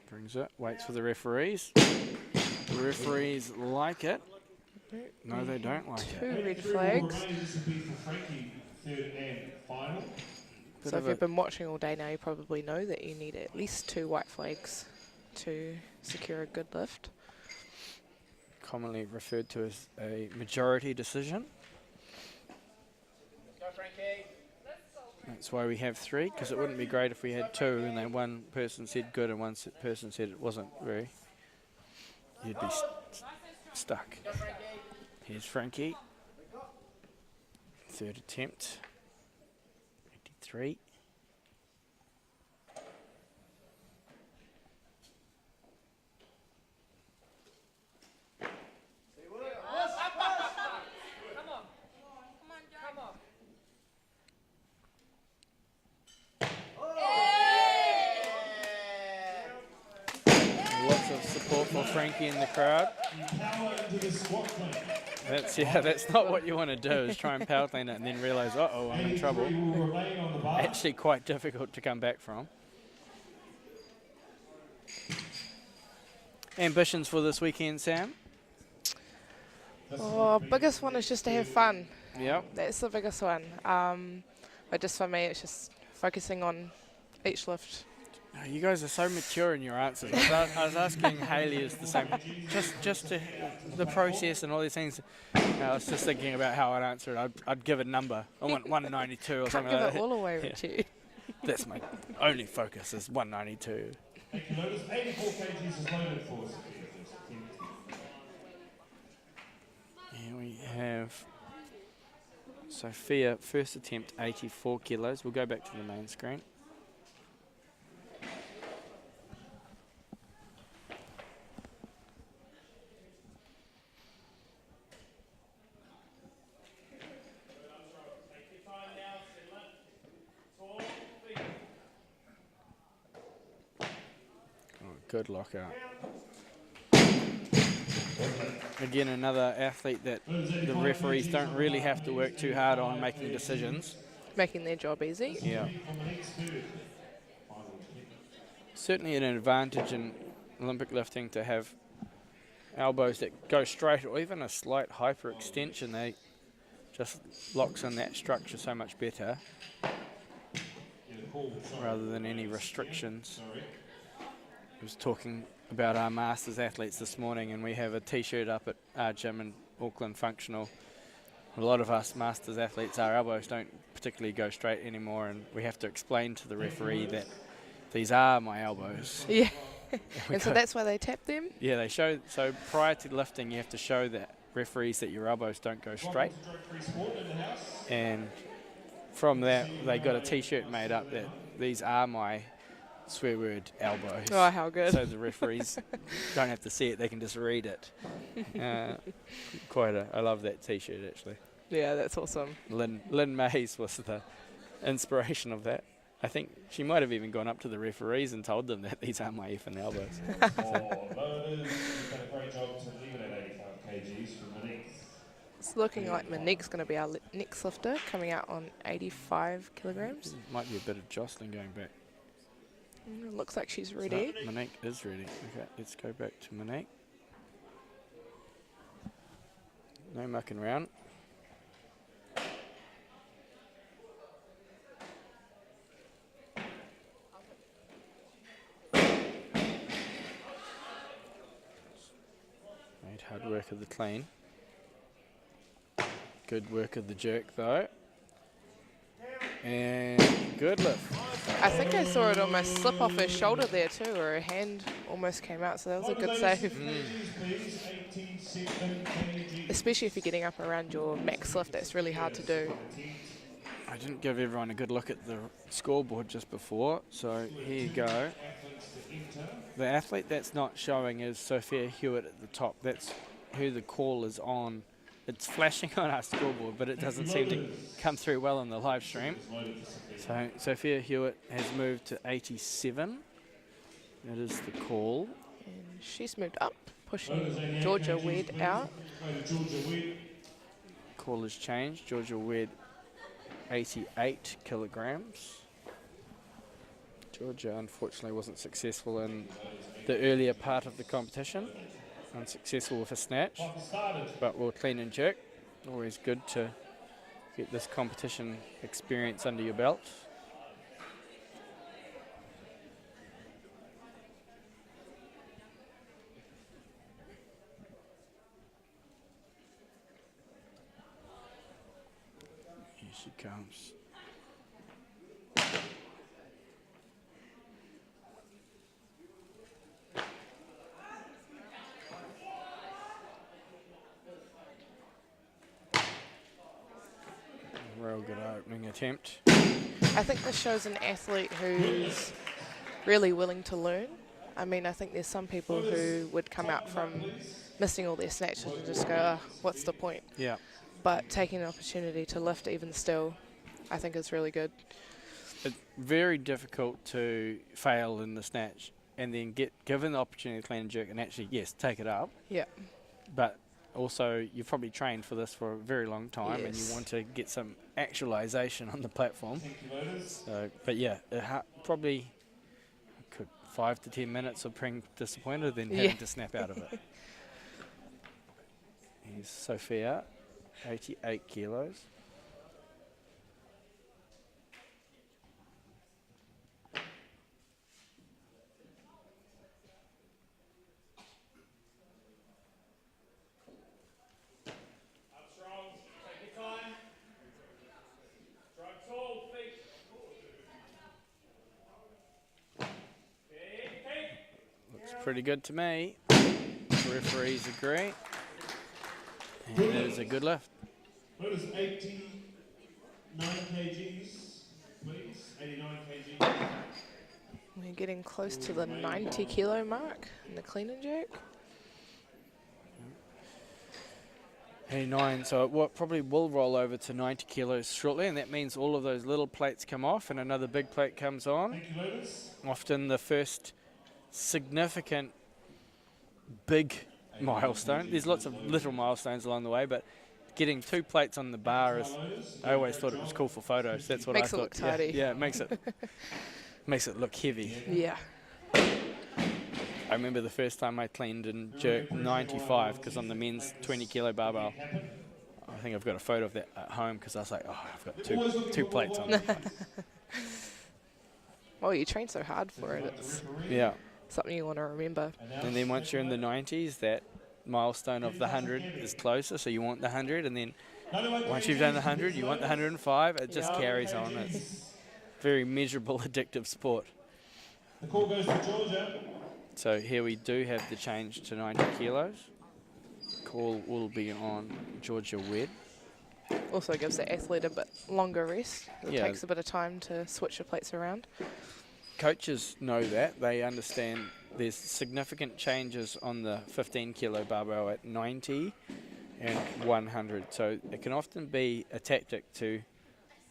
Brings it, waits for the referees. The referees like it. No, they don't like it. 2 red flags. This will be for Frankie, third and final. So if you've been watching all day now, you probably know that you need at least 2 white flags to secure a good lift. Commonly referred to as a majority decision. Go, Frankie. That's why we have 3, because it wouldn't be great if we had 2 and then one person said good and one person said it wasn't very. You'd be stuck. Here's Frankie. 3rd attempt. 83. Lots of support for Frankie in the crowd. That's not what you want to do, is try and power clean it and then realise, uh-oh, I'm in trouble. Actually quite difficult to come back from. Ambitions for this weekend, Sam? Oh, biggest one is just to have fun. Yep. That's the biggest one. But just for me, it's just focusing on each lift. Oh, you guys are so mature in your answers. I was asking Hayley is the same. Just to the process and all these things. I was just thinking about how I'd answer it. I'd give a number. I want 192 or Can't something give like it that. all away, Richie. That's my only focus is 192. Thank you, Lotus. 84 kgs is loaded for us. Here we have Sophia, first attempt 84 kilos. We'll go back to the main screen. Good lockout. Again, another athlete that the referees don't really have to work too hard on making decisions. Making their job easy. Yeah. Certainly an advantage in Olympic lifting to have elbows that go straight or even a slight hyperextension. They just locks in that structure so much better rather than any restrictions. I was talking about our Masters athletes this morning, and we have a t-shirt up at our gym in Auckland Functional. A lot of us Masters athletes, our elbows don't particularly go straight anymore, and we have to explain to the referee that these are my elbows. Yeah. And so that's why they tap them? Yeah, they show. So prior to lifting, you have to show the referees that your elbows don't go straight. And from that, they got a t-shirt made up that these are my swear word elbows. Oh, how good. So the referees don't have to see it, they can just read it. I love that t-shirt actually. Yeah, that's awesome. Lynn Mays was the inspiration of that. I think she might have even gone up to the referees and told them that these are my effing elbows. You've done a great job to leave it at 85 kgs from Monique. It's looking like Monique's going to be our next lifter, coming out on 85 kilograms. Might be a bit of jostling going back. Looks like she's ready. So Monique is ready. Okay, let's go back to Monique. No mucking around. Made hard work of the clean. Good work of the jerk though. And good lift. I think I saw it almost slip off her shoulder there too, or her hand almost came out, so that was a good save. Especially if you're getting up around your max lift, that's really hard to do. I didn't give everyone a good look at the scoreboard just before, so here you go. The athlete that's not showing is Sophia Hewitt at the top. That's who the call is on it's flashing on our scoreboard, but it doesn't seem to come through well on the live stream. So Sophia Hewitt has moved to 87. That is the call. And she's moved up, pushing Georgia Wed out. Call has changed. Georgia Wed, 88 kilograms. Georgia unfortunately wasn't successful in the earlier part of the competition. Unsuccessful with a snatch, but we'll clean and jerk. Always good to get this competition experience under your belt. Here she comes. Real good opening attempt. I think this shows an athlete who's really willing to learn. I mean, I think there's some people who would come out from missing all their snatches and just go, oh, what's the point? Yeah. But taking an opportunity to lift even still, I think is really good. It's very difficult to fail in the snatch and then get given the opportunity to clean and jerk and actually, yes, take it up. Yeah. But also, you've probably trained for this for a very long time, and you want to get some actualization on the platform. So, but yeah, probably 5 to 10 minutes of being disappointed, then having to snap out of it. Here's Sophia, 88 kilos. Pretty good to me. Referees agree. And it is a good lift. What is 89 kgs, please? 89 kgs. We're getting close to the 90 kilo mark in the clean and jerk. 89, so what probably will roll over to 90 kilos shortly, and that means all of those little plates come off and another big plate comes on. Thank you, ladies. Often the first significant big milestone. There's lots of little milestones along the way, but getting 2 plates on the bar is, I always thought it was cool for photos. That's what Makes I it thought. look tidy. Yeah, it makes it look heavy. Yeah. I remember the first time I cleaned and jerked 95 because on the men's 20 kilo barbell. I think I've got a photo of that at home because I was like, oh, I've got two plates on there. Well, you train so hard for it. It's something you want to remember. And then once you're in the 90s, that milestone of the 100 is closer, so you want the 100, and then once you've done the 100, you want the 105. It just carries on. It's very measurable, addictive sport. The call goes to Georgia. So here we do have the change to 90 kilos. Call will be on Georgia Wed. Also gives the athlete a bit longer rest. It Yeah. takes a bit of time to switch the plates around. Coaches know that. They understand there's significant changes on the 15 kilo barbell at 90 and 100. So it can often be a tactic to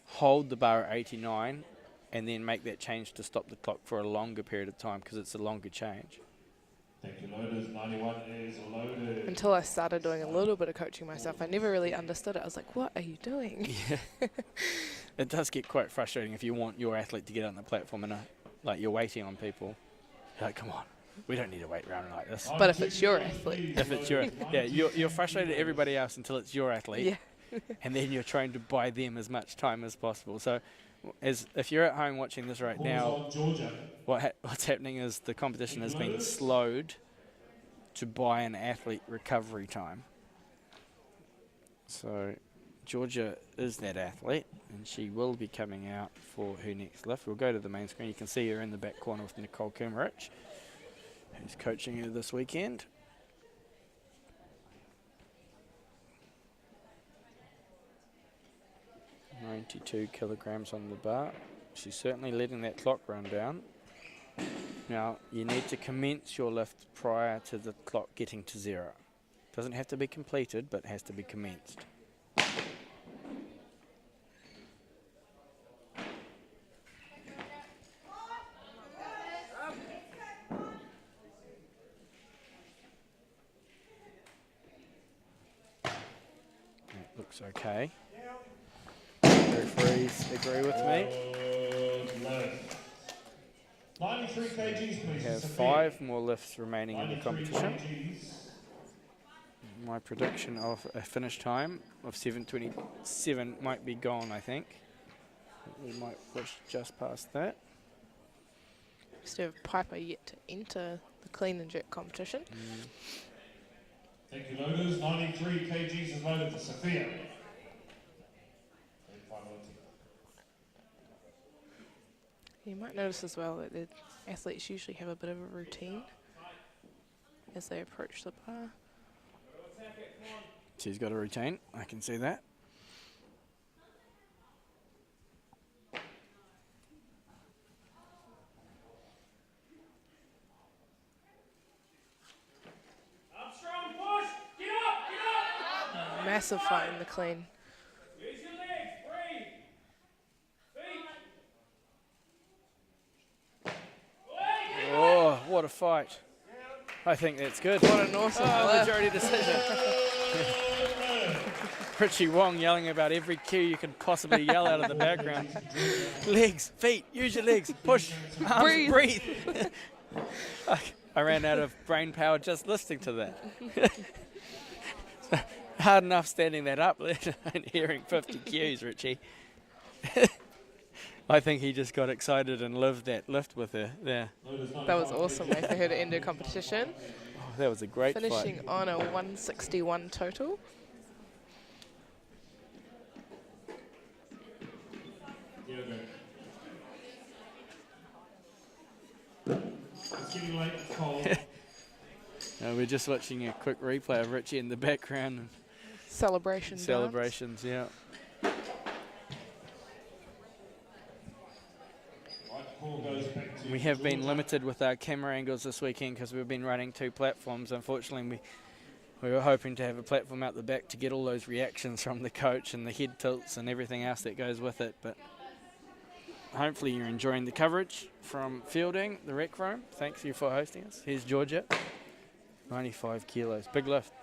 hold the bar at 89 and then make that change to stop the clock for a longer period of time because it's a longer change. Thank you, loaders. 91 is loaded. Until I started doing a little bit of coaching myself, I never really understood it. I was like, what are you doing? Yeah. It does get quite frustrating if you want your athlete to get on the platform and like you're waiting on people. You're like, come on, we don't need to wait around like this. But if it's your athlete. If it's your, yeah, you're frustrated at everybody else until it's your athlete. Yeah. And then you're trying to buy them as much time as possible. So if you're at home watching this right now, what's happening is the competition has been slowed to buy an athlete recovery time. So Georgia is that athlete, and she will be coming out for her next lift. We'll go to the main screen. You can see her in the back corner with Nicole Kummerich, who's coaching her this weekend. .92 kilograms on the bar. She's certainly letting that clock run down. Now, you need to commence your lift prior to the clock getting to 0. Doesn't have to be completed, but has to be commenced. That looks okay. Referees agree with me. 93 kgs, please. We have Sophia. 5 more lifts remaining in the 93 competition. kgs. My prediction of a finish time of 7:27 might be gone, I think. We might push just past that. Still have Piper yet to enter the clean and jerk competition. Thank you, loaders. 93 kgs is loaded for Sophia. You might notice as well that the athletes usually have a bit of a routine as they approach the bar. She's got a routine, I can see that. Armstrong, push! Get up! Get up! Massive fight in the clean. Use your legs, breathe! Feet! Oh, what a fight. I think that's good. What an awesome lift. Majority decision. Richie Wong yelling about every cue you can possibly yell out of the background. Legs, feet, use your legs, push, arms, breathe. I ran out of brain power just listening to that. Hard enough standing that up, let alone hearing 50 cues, Richie. I think he just got excited and lived that lift with her there. That was awesome way for her to end her competition. Oh, that was a great Finishing fight. on a 161 total. It's getting late, it's cold. We're just watching a quick replay of Richie in the background. Celebration dance. Celebrations, yeah. We have been limited with our camera angles this weekend because we've been running 2 platforms. Unfortunately, we were hoping to have a platform out the back to get all those reactions from the coach and the head tilts and everything else that goes with it. But hopefully you're enjoying the coverage from fielding, the rec room. Thanks you for hosting us. Here's Georgia, 95 kilos, big lift.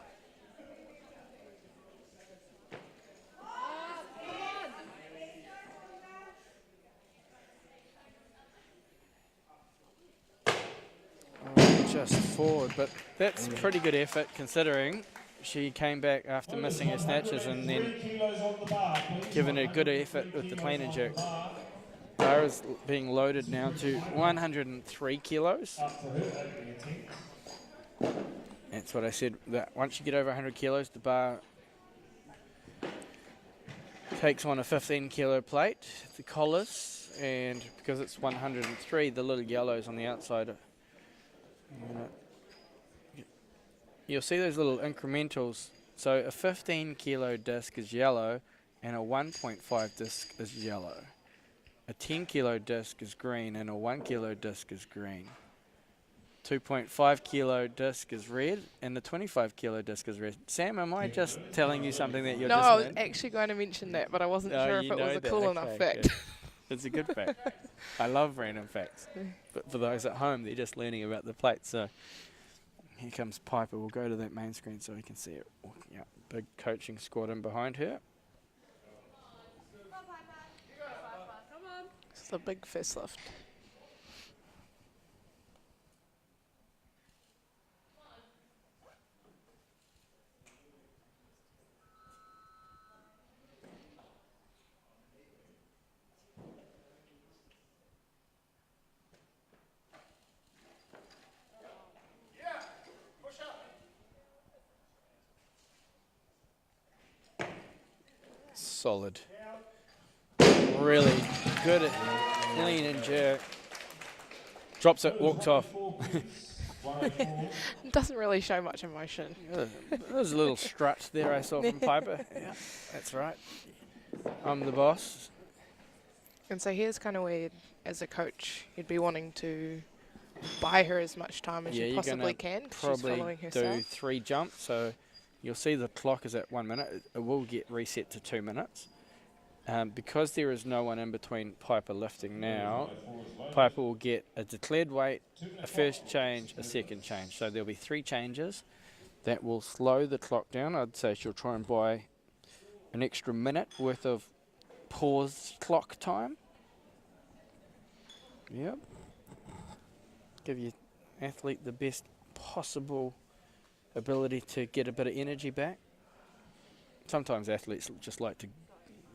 Just forward, but that's pretty good effort considering she came back after missing her snatches and then given a good effort with the clean and jerk. Bar is being loaded now to 103 kilos. That's what I said, that once you get over 100 kilos, the bar takes on a 15 kilo plate, the collars, and because it's 103, the little yellows on the outside are, you'll see those little incrementals. So a 15 kilo disc is yellow and a 1.5 disc is yellow. A 10 kilo disc is green and a 1 kilo disc is green. 2.5 kilo disc is red and the 25 kilo disc is red. Sam, am I just telling you something that you're No, just I was learned? actually going to mention that, but I wasn't Oh, sure if you it was know a that. cool Okay, enough good. fact. It's a good fact. I love random facts. But for those at home, they're just learning about the plates. So here comes Piper. We'll go to that main screen so we can see it walking up. Big coaching squad in behind her. This is a big fist lift. Solid. Really good at clean and jerk. Drops it, walks off. It doesn't really show much emotion. There's a little strut there I saw from Piper. Yeah, that's right. I'm the boss. And so here's kind of where, as a coach, you'd be wanting to buy her as much time as you you're possibly gonna can, 'cause she's probably following do herself. 3 jumps. So you'll see the clock is at 1 minute. It will get reset to 2 minutes. Because there is no one in between Piper lifting now, Piper will get a declared weight, a first change, a second change. So there'll be 3 changes. That will slow the clock down. I'd say she'll try and buy an extra minute worth of pause clock time. Yep. Give your athlete the best possible ability to get a bit of energy back. Sometimes athletes just like to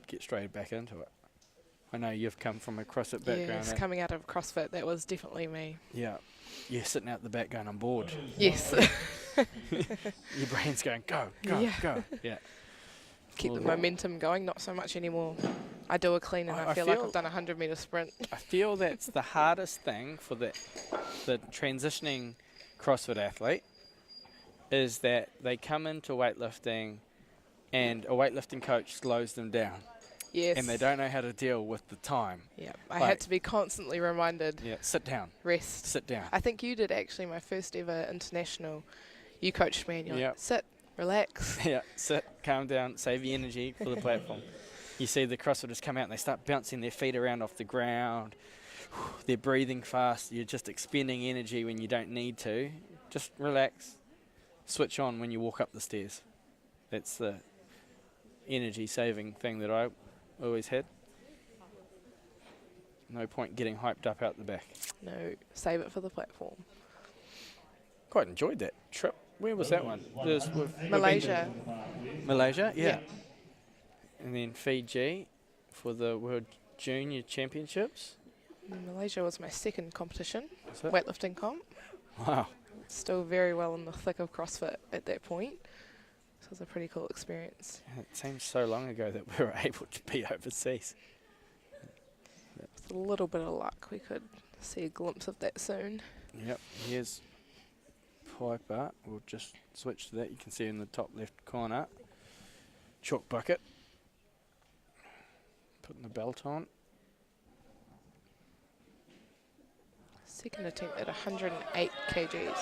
get straight back into it. I know you've come from a CrossFit background. Yes, coming out of CrossFit, that was definitely me. Yeah. You're sitting out the back going, I'm bored. Yes. Your brain's going, go, go. Yeah. Keep the momentum going, not so much anymore. I do a clean and I feel like I've done a 100-metre sprint. I feel that's the hardest thing for the transitioning CrossFit athlete is that they come into weightlifting and a weightlifting coach slows them down. Yes. And they don't know how to deal with the time. Yeah, I had to be constantly reminded. Yeah, sit down. Rest. Sit down. I think you did actually, my first ever international. You coached me and you're like, sit, relax. Yeah, sit, calm down, save your energy for the platform. You see the CrossFitters come out and they start bouncing their feet around off the ground. They're breathing fast. You're just expending energy when you don't need to. Just relax. Switch on when you walk up the stairs. That's the energy saving thing that I always had. No point getting hyped up out the back. No, save it for the platform. Quite enjoyed that trip. Where was that one? Malaysia. Malaysia, yeah. And then Fiji for the World Junior Championships. Malaysia was my second competition, weightlifting comp. Wow. Still very well in the thick of CrossFit at that point. So it was a pretty cool experience. Yeah, it seems so long ago that we were able to be overseas. With a little bit of luck, we could see a glimpse of that soon. Yep, here's Piper. We'll just switch to that. You can see in the top left corner. Chalk bucket. Putting the belt on. Second attempt at 108 kgs.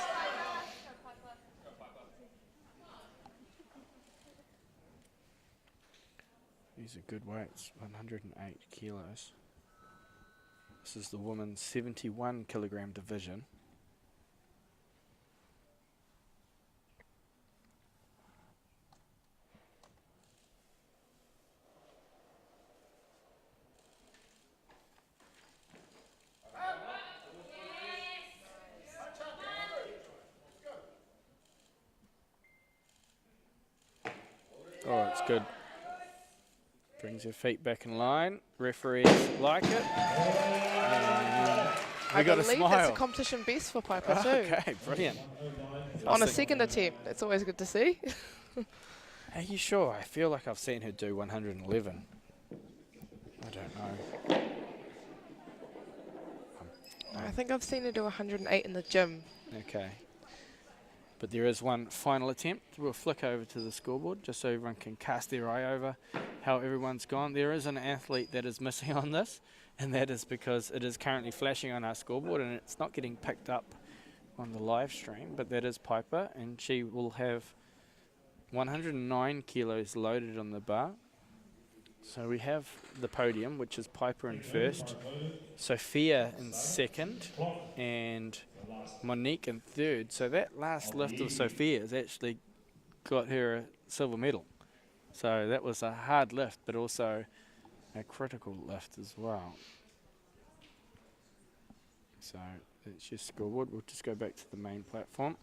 These are good weights, 108 kilos. This is the women's 71 kilogram division. Oh, it's good. Brings your feet back in line. Referees like it. I got a believe smile. that's a competition best for Piper too. Okay, brilliant. On a second attempt, that's always good to see. Are you sure? I feel like I've seen her do 111. I don't know. I think I've seen her do 108 in the gym. Okay. But there is one final attempt. We'll flick over to the scoreboard just so everyone can cast their eye over how everyone's gone. There is an athlete that is missing on this, and that is because it is currently flashing on our scoreboard and it's not getting picked up on the live stream, but that is Piper, and she will have 109 kilos loaded on the bar. So we have the podium, which is Piper in first, Sophia in second, and Monique in third. So that last lift of Sophia's actually got her a silver medal. So that was a hard lift, but also a critical lift as well. So that's your scoreboard. We'll just go back to the main platform.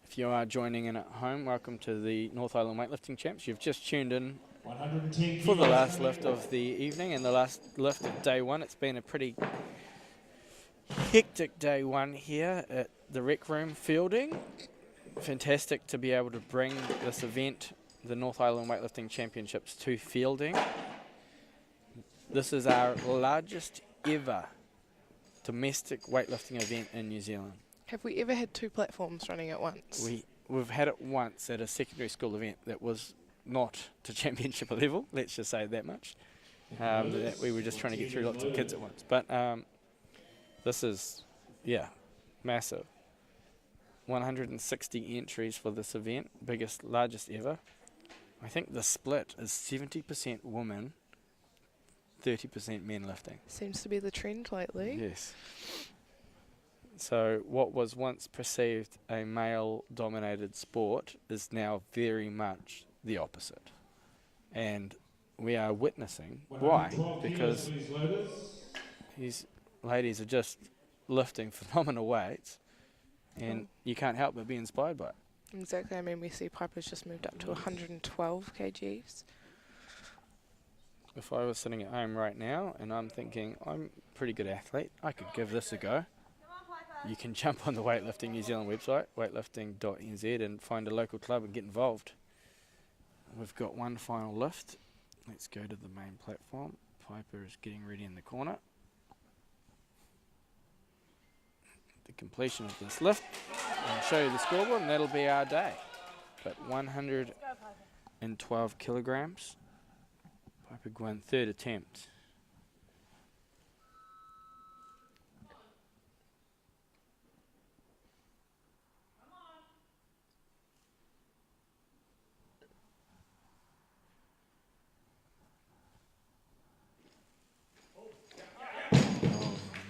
If you are joining in at home, welcome to the North Island Weightlifting Champs. You've just tuned in for the last lift of the evening and the last lift of day one. It's been a pretty hectic day one here at the Rec Room fielding. Fantastic to be able to bring this event, the North Island Weightlifting Championships, to fielding. This is our largest ever domestic weightlifting event in New Zealand. Have we ever had 2 platforms running at once? We've had it once at a secondary school event that was not to championship level, let's just say that much. That we were just trying to get through lots of kids at once. But this is, yeah, massive. 160 entries for this event, largest ever. I think the split is 70% women, 30% men lifting. Seems to be the trend lately. Yes. So what was once perceived a male-dominated sport is now very much the opposite. And we are witnessing why. Because these ladies are just lifting phenomenal weights, and you can't help but be inspired by it. Exactly. I mean, we see Piper's just moved up to 112 kgs. If I was sitting at home right now and I'm thinking, I'm a pretty good athlete, I could give this a go. You can jump on the Weightlifting New Zealand website, weightlifting.nz, and find a local club and get involved. We've got one final lift. Let's go to the main platform. Piper is getting ready in the corner. The completion of this lift, I'll show you the scoreboard, and that'll be our day. But 112 kilograms. Piper Gwynn, third attempt.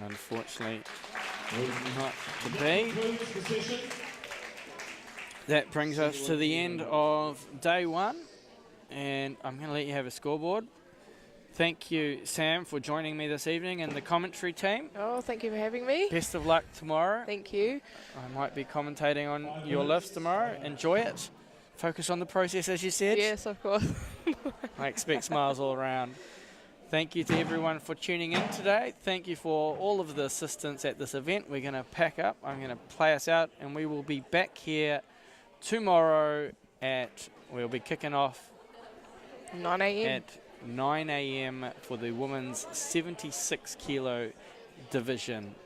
Unfortunately, not to be. That brings us to the end of day one, and I'm going to let you have a scoreboard. Thank you, Sam, for joining me this evening and the commentary team. Oh, thank you for having me. Best of luck tomorrow. Thank you. I might be commentating on your lifts tomorrow. Enjoy it. Focus on the process, as you said. Yes, of course. I expect smiles all around. Thank you to everyone for tuning in today. Thank you for all of the assistance at this event. We're going to pack up. I'm going to play us out, and we will be back here tomorrow we'll be kicking off 9 a.m. at 9 a.m. for the women's 76 kilo division